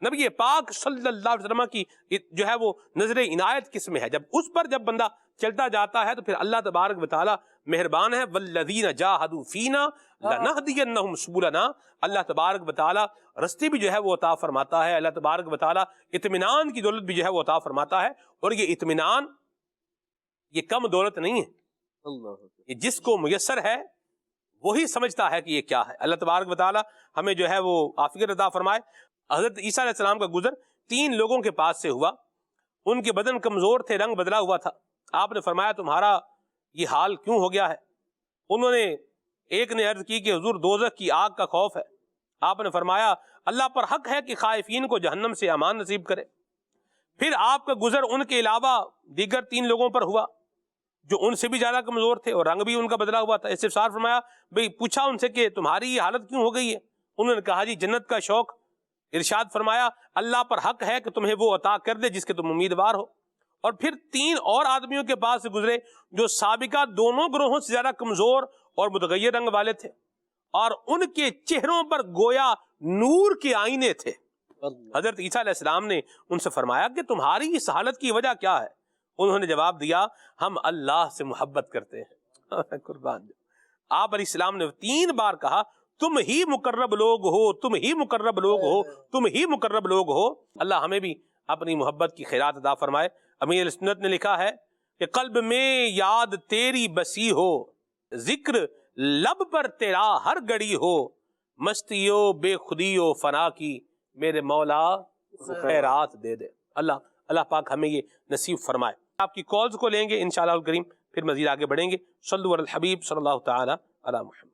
نبی پاک صلی اللہ علیہ وسلم کی جو ہے وہ نظر عنایت کس میں ہے۔ جب بندہ چلتا جاتا ہے تو پھر اللہ تبارک و تعالی مہربان ہے، والذین جاہدوا فینا لنہدینہم سبلنا، اللہ تبارک و تعالی رستے بھی جو ہے وہ عطا فرماتا ہے، اللہ تبارک و تعالی اطمینان کی دولت بھی جو ہے وہ عطا فرماتا ہے، اور یہ اطمینان یہ کم دولت نہیں ہے، یہ جس کو میسر ہے وہی سمجھتا ہے کہ یہ کیا ہے۔ اللہ تبارک و تعالی ہمیں جو ہے وہ عافیت عطا فرمائے۔ حضرت عیسیٰ علیہ السلام کا گزر 3 لوگوں کے پاس سے ہوا، ان کے بدن کمزور تھے، رنگ بدلا ہوا تھا، آپ نے فرمایا تمہارا یہ حال کیوں ہو گیا ہے؟ انہوں نے ایک نے عرض کی کہ حضور دوزخ کی آگ کا خوف ہے۔ آپ نے فرمایا اللہ پر حق ہے کہ خائفین کو جہنم سے امان نصیب کرے۔ پھر آپ کا گزر ان کے علاوہ دیگر 3 لوگوں پر ہوا جو ان سے بھی زیادہ کمزور تھے اور رنگ بھی ان کا بدلا ہوا تھا۔ استفسار فرمایا، بھئی پوچھا ان سے کہ تمہاری یہ حالت کیوں ہو گئی ہے؟ انہوں نے کہا جی جنت کا شوق۔ ارشاد فرمایا اللہ پر حق ہے کہ تمہیں وہ عطا کر دے جس کے تم امیدوار ہو۔ اور پھر 3 اور آدمیوں کے پاس سے گزرے جو سابقہ دونوں گروہوں سے زیادہ کمزور اور متغیر رنگ والے تھے، اور ان کے چہروں پر گویا نور کے آئینے تھے۔ حضرت عیسیٰ علیہ السلام نے ان سے فرمایا کہ تمہاری اس حالت کی وجہ کیا ہے؟ انہوں نے جواب دیا ہم اللہ سے محبت کرتے ہیں۔ قربان۔ آپ علیہ السلام نے 3 بار کہا تم ہی مقرب لوگ ہو، تم ہی مقرب لوگ ہو، تم ہی مقرب لوگ ہو۔ اللہ ہمیں بھی اپنی محبت کی خیرات عطا فرمائے۔ امیر السنت نے لکھا ہے کہ قلب میں یاد تیری بسی ہو، ذکر لب پر تیرا ہر گھڑی ہو، مستیو بے خودیو فنا کی میرے مولا خیرات دے دے۔ اللہ پاک ہمیں یہ نصیب فرمائے۔ آپ کی کالز کو لیں گے انشاءاللہ الکریم، پھر مزید آگے بڑھیں گے۔ صلو علی الحبیب صلی اللہ تعالی علی محمد۔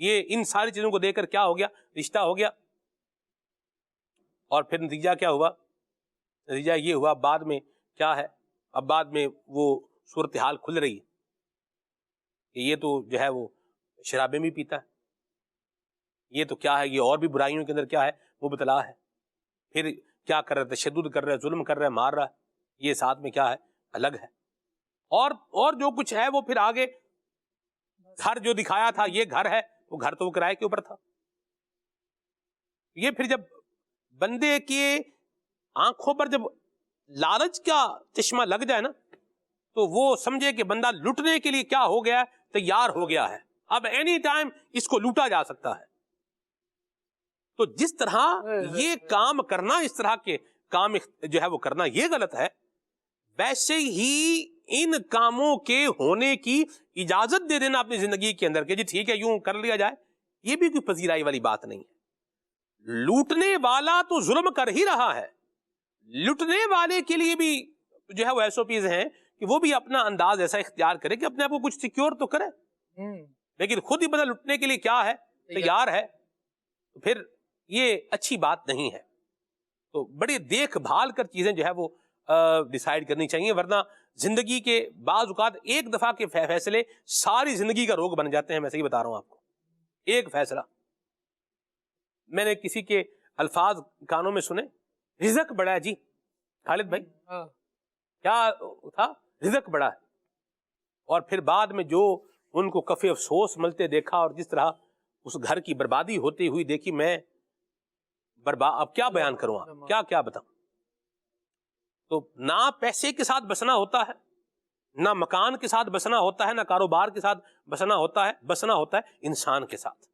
یہ ان ساری چیزوں کو دیکھ کر کیا ہو گیا؟ رشتہ ہو گیا. اور پھر نتیجہ کیا ہوا؟ نتیجہ یہ ہوا بعد میں کیا ہے، اب بعد میں وہ صورتحال کھل رہی ہے کہ یہ تو جو ہے وہ شرابیں بھی پیتا ہے، یہ تو کیا ہے، یہ اور بھی برائیوں کے اندر کیا ہے، مبتلا ہے. پھر کیا کر رہا ہے؟ تشدد کر رہا ہے، ظلم کر رہا ہے، مار رہا ہے. یہ ساتھ میں کیا ہے؟ الگ ہے. اور جو کچھ ہے وہ پھر آگے گھر جو دکھایا تھا یہ گھر ہے، وہ گھر تو وہ کرائے کے اوپر تھا. یہ پھر جب بندے کی آنکھوں پر جب لالچ کا چشمہ لگ جائے نا تو وہ سمجھے کہ بندہ لٹنے کے لیے کیا ہو گیا ہے، تیار ہو گیا ہے، اب اینی ٹائم اس کو لوٹا جا سکتا ہے. تو جس طرح یہ کام کرنا، اس طرح کے کام جو ہے وہ کرنا یہ غلط ہے، ویسے ہی ان کاموں کے ہونے کی اجازت دے دینا اپنی زندگی کے اندر کہ جی ٹھیک ہے یوں کر لیا جائے، یہ بھی کوئی پذیرائی والی بات نہیں ہے. لوٹنے والا تو ظلم کر ہی رہا ہے، لوٹنے والے کے لیے بھی جو ہے وہ ایس او پیز ہیں کہ وہ بھی اپنا انداز ایسا اختیار کرے کہ اپنے آپ کو کچھ سیکیور تو کرے، لیکن خود ہی بدل لٹنے کے لیے کیا ہے، تیار ہے، تو پھر یہ اچھی بات نہیں ہے. تو بڑی دیکھ بھال کر چیزیں جو ہے وہ ڈیسائیڈ کرنی چاہیے، ورنہ زندگی کے بعض اوقات ایک دفعہ کے فیصلے ساری زندگی کا روگ بن جاتے ہیں. میں صحیح بتا رہا ہوں آپ کو، ایک فیصلہ. میں نے کسی کے الفاظ کانوں میں سنے، رزق بڑا ہے جی خالد بھائی، کیا تھا؟ رزق بڑا ہے. اور پھر بعد میں جو ان کو کفِ افسوس ملتے دیکھا اور جس طرح اس گھر کی بربادی ہوتی ہوئی دیکھی، میں اب کیا بیان کروں، کیا کیا بتاؤں. تو نہ پیسے کے ساتھ بسنا ہوتا ہے، نہ مکان کے ساتھ بسنا ہوتا ہے، نہ کاروبار کے ساتھ بسنا ہوتا ہے انسان کے ساتھ.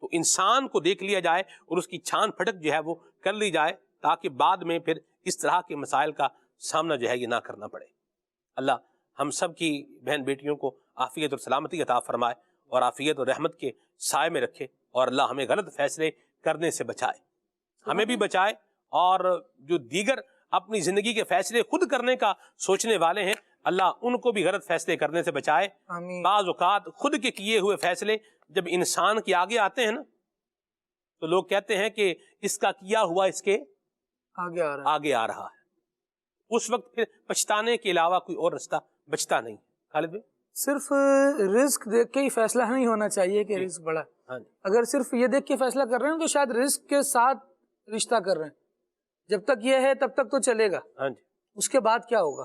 تو انسان کو دیکھ لیا جائے اور اس کی چھان پھٹک جو ہے وہ کر لی جائے تاکہ بعد میں پھر اس طرح کے مسائل کا سامنا جو ہے یہ نہ کرنا پڑے. اللہ ہم سب کی بہن بیٹیوں کو عافیت اور سلامتی عطا فرمائے اور عافیت اور رحمت کے سائے میں رکھے، اور اللہ ہمیں غلط فیصلے کرنے سے بچائے، ہمیں بھی بچائے، اور جو دیگر اپنی زندگی کے فیصلے خود کرنے کا سوچنے والے ہیں اللہ ان کو بھی غلط فیصلے کرنے سے بچائے. بعض اوقات خود کے کیے ہوئے فیصلے جب انسان کے آگے آتے ہیں نا تو لوگ کہتے ہیں کہ اس کا کیا ہوا اس کے آگے آ رہا ہے. اس وقت پھر پچھتانے کے علاوہ کوئی اور رستہ بچتا نہیں. خالد بھائی، صرف رزق دیکھ کے ہی فیصلہ نہیں ہونا چاہیے کہ رزق بڑا ہے. اگر صرف یہ دیکھ کے فیصلہ کر رہے ہیں تو شاید رزق کے ساتھ رشتہ کر رہے ہیں، جب تک یہ ہے تب تک تو چلے گا، اس کے بعد کیا ہوگا.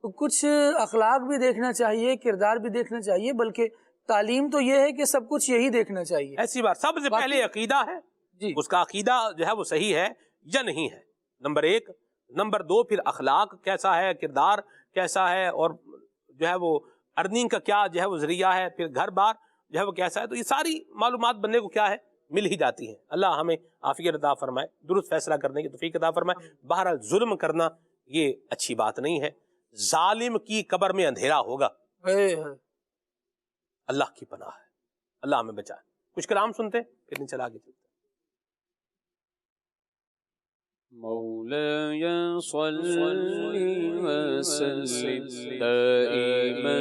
تو کچھ اخلاق بھی دیکھنا چاہیے، کردار بھی دیکھنا چاہیے، بلکہ تعلیم تو یہ ہے کہ سب کچھ یہی دیکھنا چاہیے. ایسی بات، سب سے پہلے عقیدہ ہے جی، اس کا عقیدہ جو ہے وہ صحیح ہے یا نہیں ہے، نمبر 1. نمبر 2 پھر اخلاق کیسا ہے، کردار کیسا ہے، اور جو ہے وہ ارننگ کا کیا جو ہے وہ ذریعہ ہے، پھر گھر بار جو ہے وہ کیسا ہے. تو یہ ساری معلومات بننے کو کیا ہے مل ہی جاتی ہیں. اللہ ہمیں عافیت عطا فرمائے، درست فیصلہ کرنے کی توفیق عطا فرمائے. بہرحال ظلم کرنا یہ اچھی بات نہیں ہے. ظالم کی قبر میں اندھیرا ہوگا، اللہ کی پناہ ہے، اللہ ہمیں بچائے. کچھ کلام سنتے پھر نہیں چلا کے مولاي صل وسلم دائما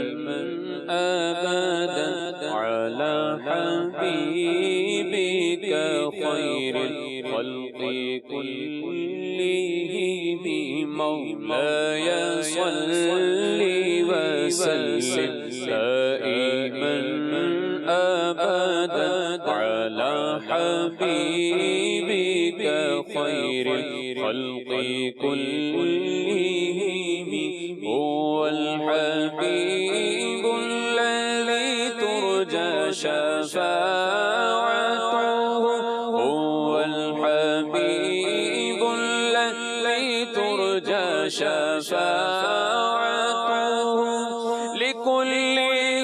أبدا على حبيبك خير الخلق كلهم. مولاي صل وسلم دائما أبدا على حبيبك خير الخلق كلهم. هو الحبيب الذي ترجى شفاعته، هو الحبيب الذي ترجى شفاعته. لكل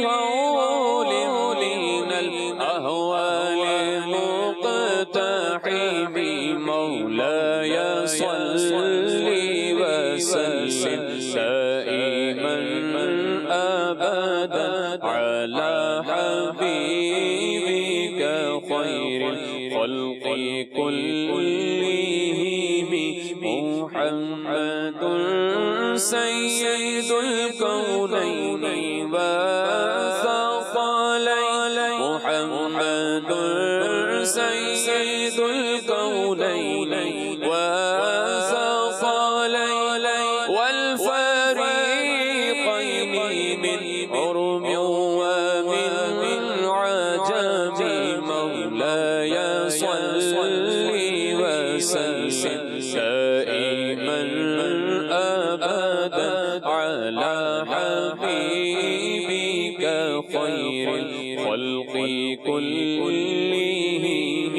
هول من الأهوال مقتحم. مولاي صل وسلم دائما أبدا على حبيبك خير الخلق كلهم. محمد سيد الكونين والثقلين، عجمی مولاي صل وسلم دائما أبدا على حبيبك خير الخلق كلهم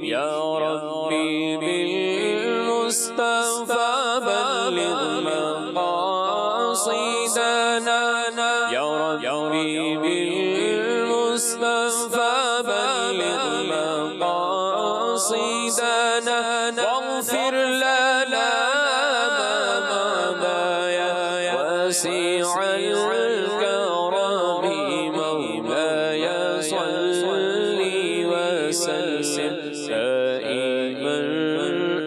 يا ربي بالمصطفى بلغ مقاصدنا يا ربي بالمصطفى بلغ مقاصدنا واغفر لنا ما مضى واسع الكرم مولاي صل وسلم دائما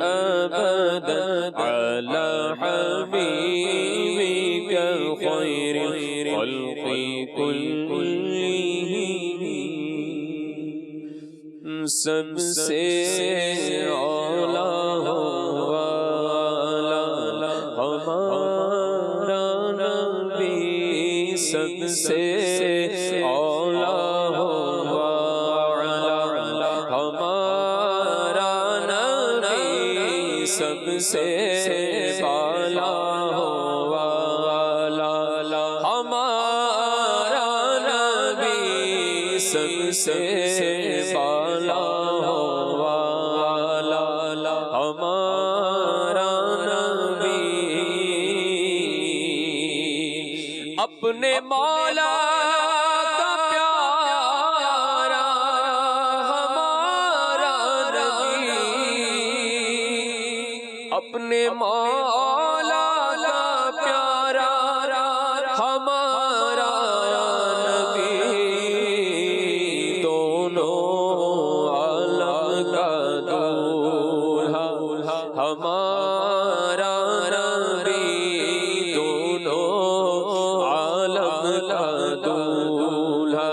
أبدا على حبيبك خير الخلق كلهم سب سے اعلیٰ والا ہمارا نبی سب سے اعلیٰ والا ہمارا نبی سب سے بالا والا ہمارا نبی سب سے بالا والا ہمارا نبی اپنے مولا کا پیارا ہمارا نبی اپنے مولا کا پیارا ہمارا نبی دونوں عالم کا دولہا ہمارا نبی دونوں عالم کا دولہا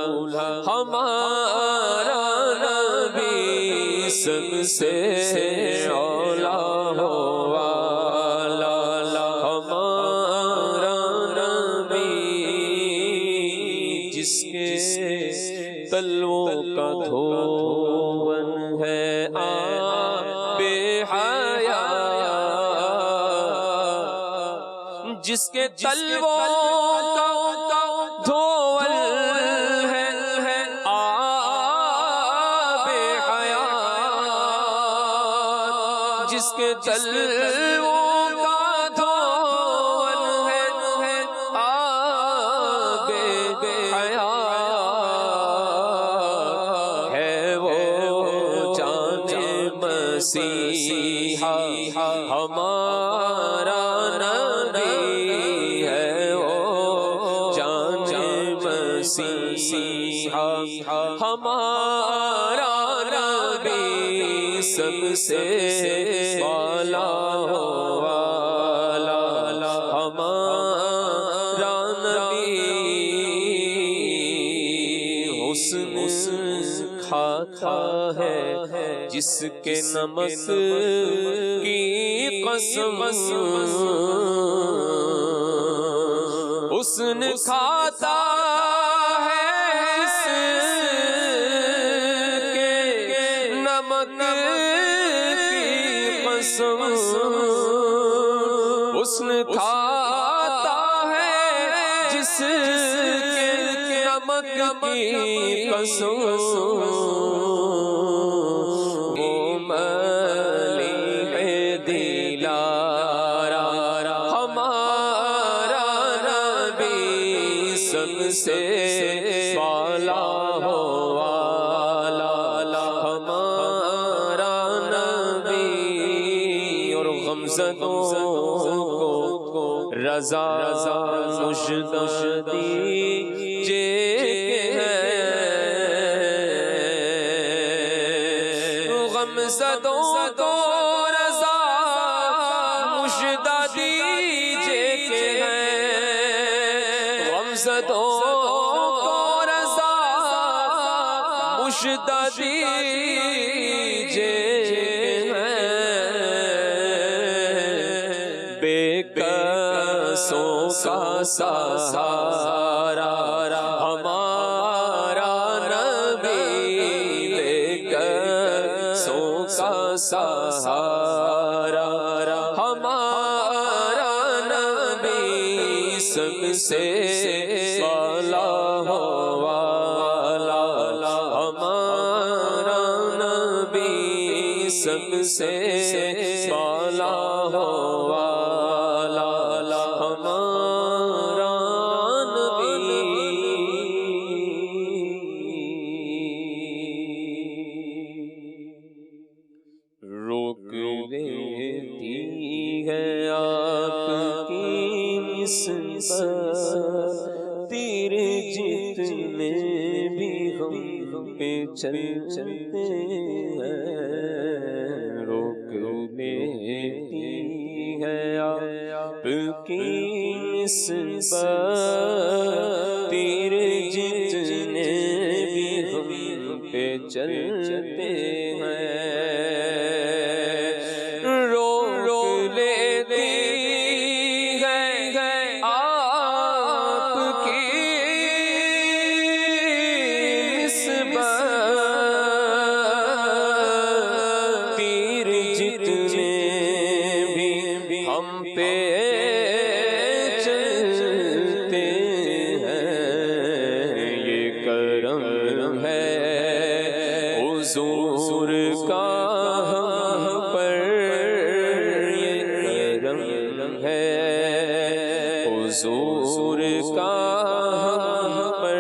ہمارا نبی سب سے اعلیٰ والا ہمارا نبی جس کے تلووں کا دھون ہے آب حیات جس کے تلووں کا دھون ہے آب حیات جس کے تلووں کا دھون ہے آب حیات ہے وہ جان مسیحا ہمارا نبی ہے وہ جان مسیحا ہمارا نبی سب سے بالا والا ہمارا نبی حسن کھاتا ہے جس کے نمک کی قسم حسن کھاتا ہے جس کے نمک کی قسم حسن کھاتا ہے جس کے نمک کی قسم وہ ملیح دلارا ہمارا نبی سب سے بالا والا ہمارا نبی اور غمزدوں کو رضا مجددی غمزدوں کو رضا مجدہ دیجے کے ہیں غمزدوں کو رضا مجدہ دیجے بے کسوں کا سہارا ہمارا نبی سہارا ہمارا نبی سب سے والا ہمارا نبی سب سے والا ہمارا نبی روک لیتی ہے آپ کی نسبت تیرے جتنے بھی ہم پہ چلتے ہیں روک لیتی ہے آپ کی نسبت تیرے جتنے بھی ہم پہ چلتے ہیں روک لیتی ہے آپ کی نسبت تیرے جتنے بھی ہم پہ چلتے ہیں یہ کرم ہے حضور کا ہم پر یہ کرم ہے حضور کا ہم پر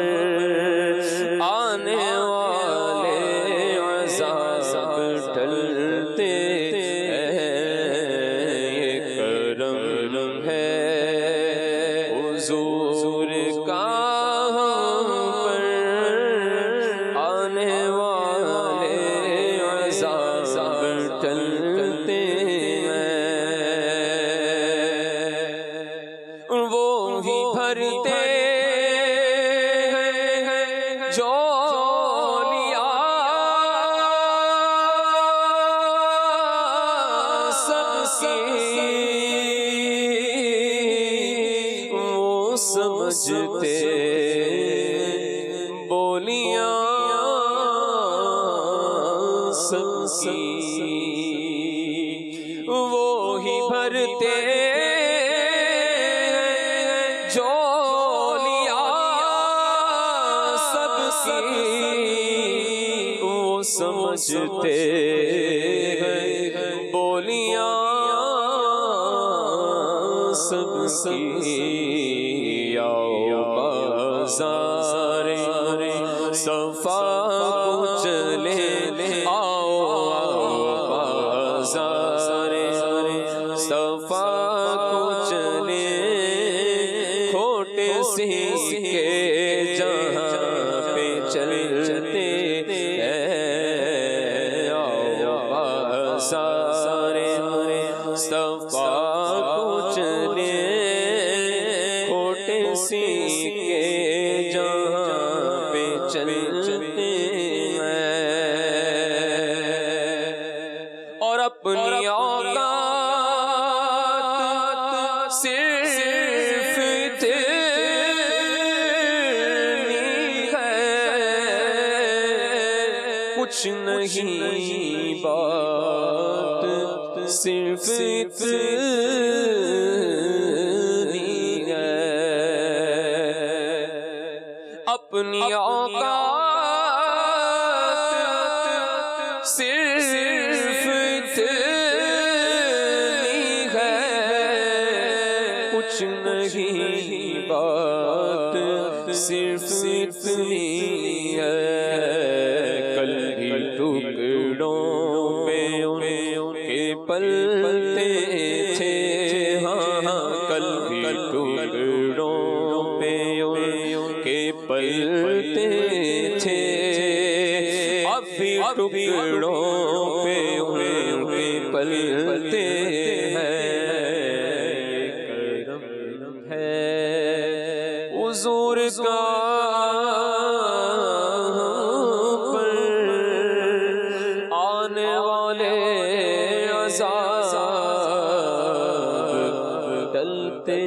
آنے والے عذاب ٹلتے ہیں یہ کرم ہے حضور کا ہم پر آنے والے عذاب ٹلتے ہیں وہی بھرتے ہیں جھولیاں سب کی وہ سمجھتے بولیاں سب کی وہی بھرتے جھولیاں سب کی وہ سمجھتے بولیاں سب کی آؤ بازار صفا کو چلے آؤ بازار صفا کو چلے کھوٹے سکے جہاں پہ چلتے ہیں آؤ بازار صفا کو چلے کھوٹے سکے جہاں پہ چلتے ہیں اور اپنی اوقات صرف اتنی ہے کچھ نہیں بات صرف اتنی ہے اپنی اوقات صرف اتنی ہے کچھ نہیں بات صرف اتنی ہے کل بھی ٹکڑوں پہ ان کے پلتے تھے ہاں کل بھی ٹکڑوں پہ ان کے پلتے تھے اب بھی ٹکڑوں پہ ان کے پلتے ہیں یہ کرم ہے حضور کا پر آنے والے عذاب ٹلتے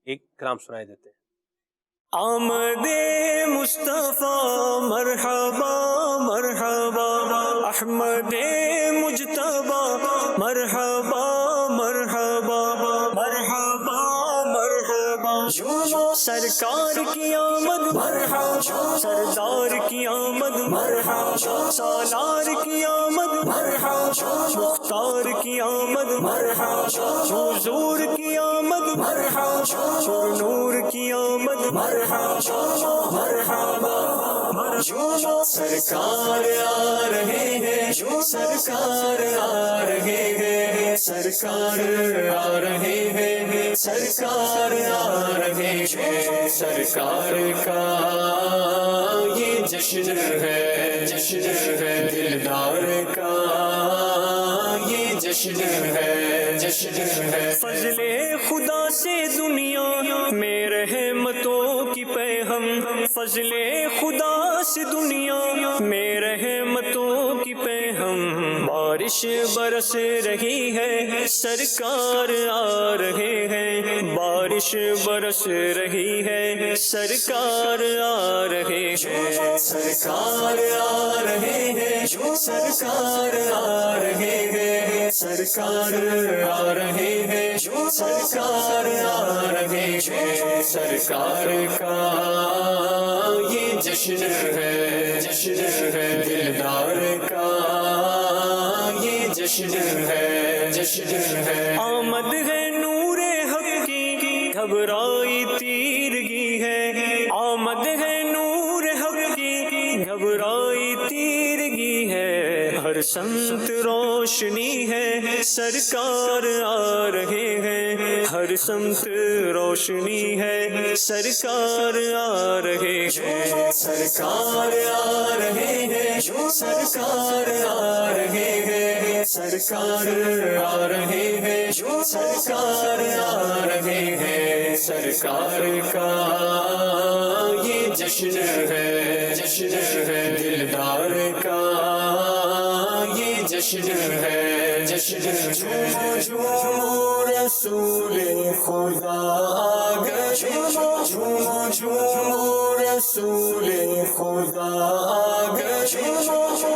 ایک کلام سنائے دیتے ہیں آمد مصطفیٰ مرحبا مرحبا آمد مرحبا سردار کی آمد مرحبا سالار کی آمد مرحبا مختار کی آمد مرحبا حضور کی آمد مرحبا نور کی آمد مرحبا مرحبا مرحبا سرکار آ رہے ہیں سرکار آ رہے ہیں سرکار آ رہے ہیں سرکار آ رہے ہیں سرکار کا یہ جشن ہے دلدار کا یہ جشن ہے فضل خدا سے دنیا میں رحمتوں کی پیہم فضل خدا سے دنیا میں رحمتوں کی پیہم بارش برس رہی ہے سرکار آ رہے ہیں بارش برس رہی ہے سرکار آ رہے ہیں سرکار آ رہے ہیں سرکار آ رہے ہیں سرکار آ رہے ہیں سرکار آ رہے ہیں سرکار کا یہ جشن ہے دلدار کا یہ جشن ہے آمد ہے نور حق کی گھبرائی تیرگی ہے آمد ہے نور حق کی گھبرائی تیرگی ہے ہر سمت روشنی ہے سرکار آ رہے ہیں ہر سمت روشنی ہے سرکار آ رہے ہیں سرکار آ رہے ہیں سرکار آ رہے ہیں سرکار آ رہے ہیں سرکار آ رہے ہیں سرکار کا یہ جشن ہے دلدار کا یہ جشن ہے جھومو رسول خدا آ گئے جھومو رسول خدا آ گئے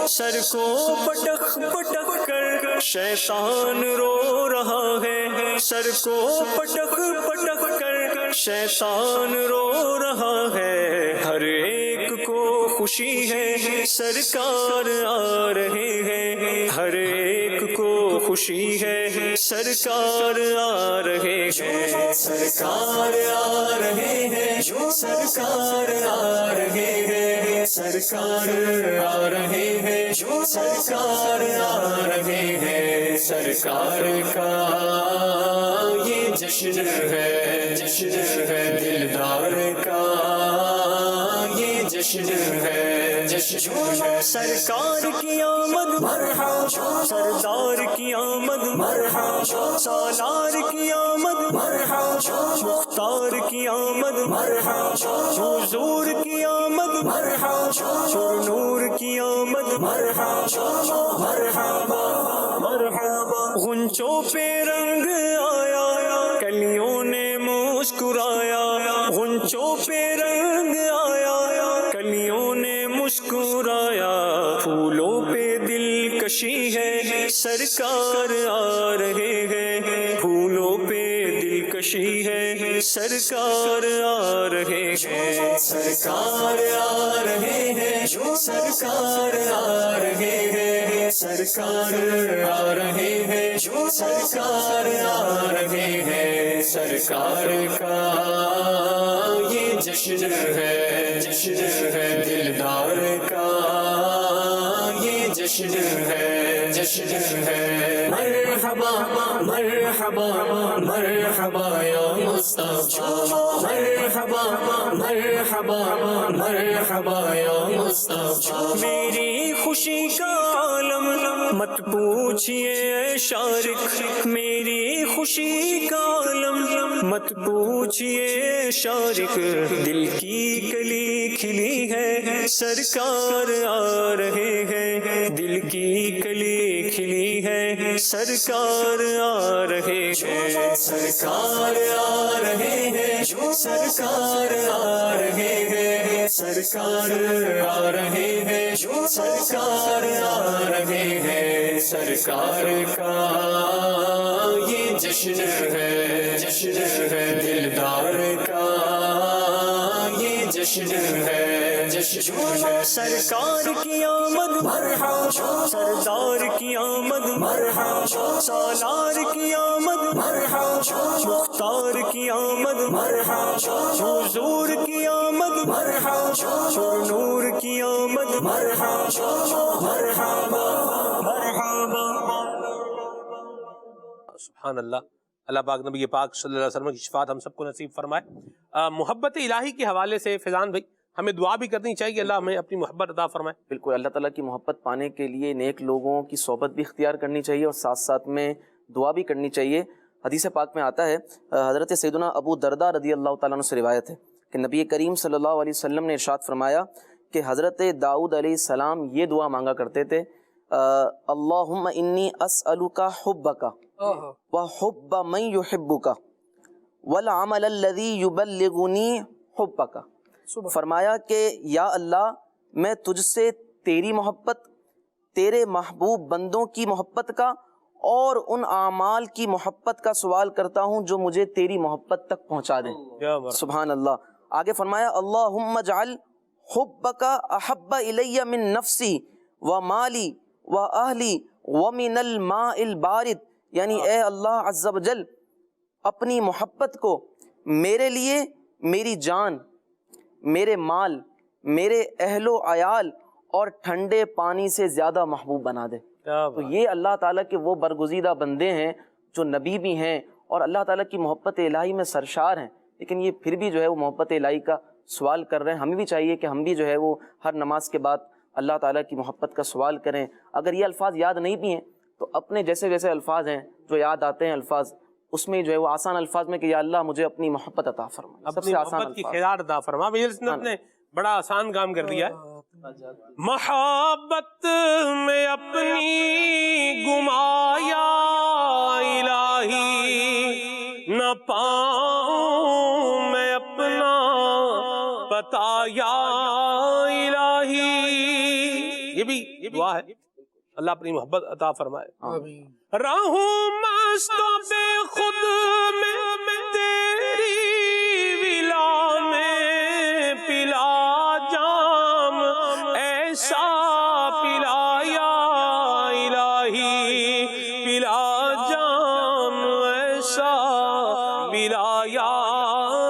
سر کو پٹک پٹک کر شیطان رو رہا ہے سر کو پٹک پٹک کر شیطان رو رہا ہے ہر ایک کو خوشی ہے سرکار آ رہے ہیں ہر ایک کو خوشی ہے سرکار آ رہے ہیں سرکار آ رہے ہیں سرکار آ رہے ہیں سرکار آ رہے ہیں سرکار آ رہے ہیں سرکار کا یہ جشن ہے دلدار کا یہ جشن ہے سرکار کی آمد مرحبا سردار کی آمد مرحبا سالار کی آمد مرحبا مختار کی آمد مرحبا حضور کی آمد مرحبا نور کی آمد مرحبا مرحبا مرحبا غنچوں پہ رنگ آیا کلیوں نے مسکرایا غنچوں پہ رنگ آیا کلیوں نے مسکرایا پھولوں پہ دل کشی ہے سرکار آ رہے ہیں پھولوں پہ دل کشی ہے سرکار آ رہے ہیں سرکار آ رہے ہیں سرکار آ رہے ہیں سرکار آ رہے ہیں سرکار آ رہے ہیں سرکار کا یہ جشن ہے دلدار کا یہ جشن ہے مرحبا مرحبا مرحبا یا مصطفیٰ مرحبا مرحبا مرحبا یا مصطفیٰ میری خوشی کا عالم مت پوچھئے اے شارق میری خوشی کا عالم مت پوچھئے اے شارق دل کی کلی کھلی ہے سرکار آ رہے ہیں دل کی کلی کھلی ہے سرکار آ رہے ہیں سرکار آ رہے ہیں سرکار آ رہے ہیں سرکار آ رہے ہیں سرکار آ رہے ہیں سرکار کا یہ جشن ہے دلدار کا یہ جشن جشن ہے جشن ہے سرکار کی آمد مرحبا سردار کی آمد مرحبا سالار کی آمد مرحبا مختار کی آمد مرحبا حضور کی آمد مرحبا نور کی آمد مرحبا مرحبا مرحبا سبحان اللہ. اللہ پاک نبی پاک صلی اللہ علیہ وسلم کی شفاعت ہم سب کو نصیب فرمائے. محبت الہی کے حوالے سے فیضان بھائی ہمیں دعا بھی کرنی چاہیے کہ اللہ ہمیں اپنی محبت عطا فرمائے. بالکل، اللہ تعالیٰ کی محبت پانے کے لیے نیک لوگوں کی صحبت بھی اختیار کرنی چاہیے اور ساتھ ساتھ میں دعا بھی کرنی چاہیے. حدیث پاک میں آتا ہے، حضرت سیدنا ابو دردہ رضی اللہ تعالیٰ عنہ سے روایت ہے کہ نبی کریم صلی اللہ علیہ وسلم نے ارشاد فرمایا کہ حضرت داؤد علیہ السلام یہ دعا مانگا کرتے تھے، اللہم انی اسألک حبک وحب من یحبک والعمل الذی یبلغنی حبک. فرمایا کہ یا اللہ میں تجھ سے تیری محبت، تیرے محبوب بندوں کی محبت کا اور ان اعمال کی محبت کا سوال کرتا ہوں جو مجھے تیری محبت تک پہنچا دیں. سبحان اللہ. آگے فرمایا اللہم اجعل حبک احب الی من نفسی و مالی و اہلی و من الماء البارد، یعنی اے اللہ عز و جل اپنی محبت کو میرے لیے میری جان، میرے مال، میرے اہل و عیال اور ٹھنڈے پانی سے زیادہ محبوب بنا دے. تو یہ اللہ تعالیٰ کے وہ برگزیدہ بندے ہیں جو نبی بھی ہیں اور اللہ تعالیٰ کی محبت الہی میں سرشار ہیں، لیکن یہ پھر بھی جو ہے وہ محبت الہی کا سوال کر رہے ہیں. ہمیں بھی چاہیے کہ ہم بھی جو ہے وہ ہر نماز کے بعد اللہ تعالیٰ کی محبت کا سوال کریں. اگر یہ الفاظ یاد نہیں بھی ہیں تو اپنے جیسے الفاظ ہیں جو یاد آتے ہیں الفاظ، اس میں جو ہے وہ آسان الفاظ میں کہ یا اللہ مجھے اپنی محبت عطا فرما، سب سے آسان محبت کی خیرات عطا فرما. سنت نے بڑا آسان کام کر دیا ہے. محبت میں اپنی گمایا الہی، نہ پاؤں میں اپنا بتایا الہی. یہ بھی دعا ہے، اللہ اپنی محبت عطا فرمائے. رہوں مستوں بے خود میں تیری ولا میں، پلا جام ایسا پلایا الہی، پلا جام ایسا پلایا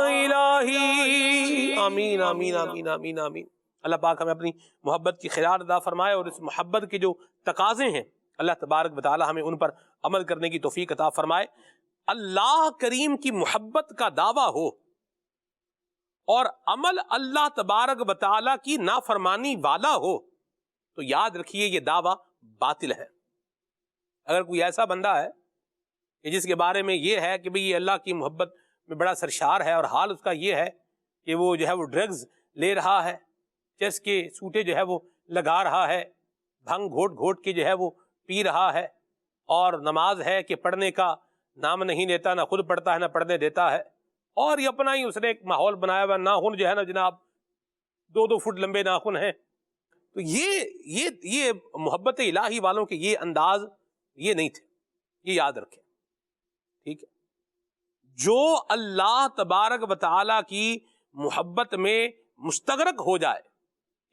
الہی. آمین آمین آمین آمین آمین. اللہ پاک ہمیں اپنی محبت کی خیرات عطا فرمائے اور اس محبت کے جو تقاضے ہیں اللہ تبارک و تعالی ہمیں ان پر عمل کرنے کی توفیق عطا فرمائے. اللہ کریم کی محبت کا دعویٰ ہو اور عمل اللہ تبارک و تعالی کی نافرمانی والا ہو تو یاد رکھیے یہ دعویٰ باطل ہے. اگر کوئی ایسا بندہ ہے کہ جس کے بارے میں یہ ہے کہ بھئی یہ اللہ کی محبت میں بڑا سرشار ہے اور حال اس کا یہ ہے کہ وہ جو ہے وہ ڈرگز لے رہا ہے، چرس کے سوٹے جو ہے وہ لگا رہا ہے، بھنگ گھوٹ گھوٹ کے جو ہے وہ پی رہا ہے، اور نماز ہے کہ پڑھنے کا نام نہیں لیتا، نہ خود پڑھتا ہے نہ پڑھنے دیتا ہے، اور یہ اپنا ہی اس نے ایک ماحول بنایا ہوا. ناخن جو ہے نا جناب 2-2 فٹ لمبے ناخن ہیں. تو یہ محبت الہی والوں کے یہ انداز یہ نہیں تھے، یہ یاد رکھیں. ٹھیک ہے، جو اللہ تبارک و تعالی کی محبت میں مستغرق ہو جائے،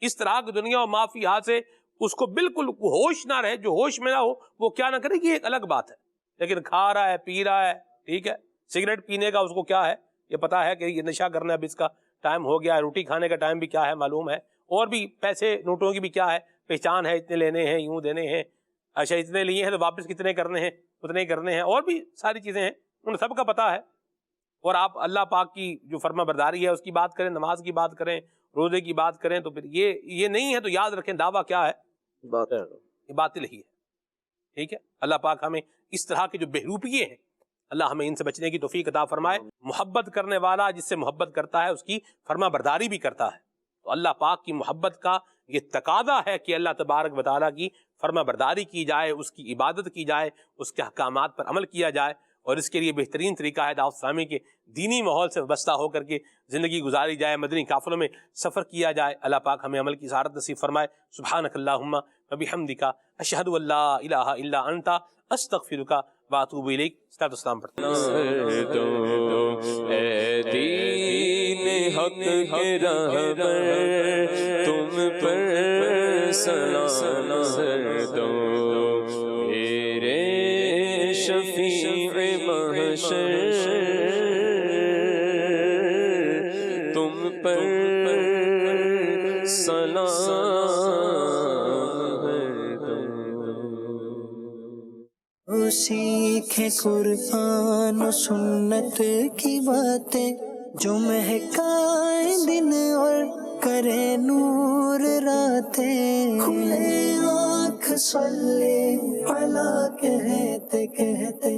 اس طرح کی دنیا و مافیات سے اس کو بالکل ہوش نہ رہے، جو ہوش میں نہ ہو وہ کیا نہ کرے، یہ ایک الگ بات ہے. لیکن کھا رہا ہے، پی رہا ہے، ٹھیک ہے، سگریٹ پینے کا اس کو کیا ہے، یہ پتا ہے کہ یہ نشہ کرنا اب اس کا ٹائم ہو گیا ہے، روٹی کھانے کا ٹائم بھی کیا ہے معلوم ہے، اور بھی پیسے نوٹوں کی بھی کیا ہے پہچان ہے، اتنے لینے ہیں، یوں دینے ہیں، اچھا اتنے لیے ہیں تو واپس کتنے کرنے ہیں، اتنے کرنے ہیں، اور بھی ساری چیزیں ہیں، ان سب کا پتہ ہے. اور آپ اللہ پاک کی جو فرما برداری ہے اس کی بات کریں، نماز کی بات کریں، روزے کی بات کریں، تو پھر یہ نہیں ہے تو یاد رکھیں دعویٰ کیا ہے، یہ باطل ہی ہے. ٹھیک ہے، اللہ پاک ہمیں اس طرح کے جو بہروپیے ہیں اللہ ہمیں ان سے بچنے کی توفیق عطا فرمائے. محبت کرنے والا جس سے محبت کرتا ہے اس کی فرما برداری بھی کرتا ہے. تو اللہ پاک کی محبت کا یہ تقاضا ہے کہ اللہ تبارک و تعالیٰ کی فرما برداری کی جائے، اس کی عبادت کی جائے، اس کے احکامات پر عمل کیا جائے. اور اس کے لیے بہترین طریقہ ہے دعوت اسلامی کے دینی ماحول سے وابستہ ہو کر کے زندگی گزاری جائے، مدنی قافلوں میں سفر کیا جائے. اللہ پاک ہمیں عمل کی سعادت نصیب فرمائے. سبحانک اللہم وبحمدک اشہد ان لا الہ الا انت استغفرک واتوب الیک. صلاۃ والسلام پڑھتے ہیں. حق کے رہبر تم پر سلام دو میرے شفیع محشر تم پر سلام سیکھے قرآن و سنت کی باتیں جو مہکائے دن اور کرے نور راتیں کھلے آنکھ صلی علی کہتے کہتے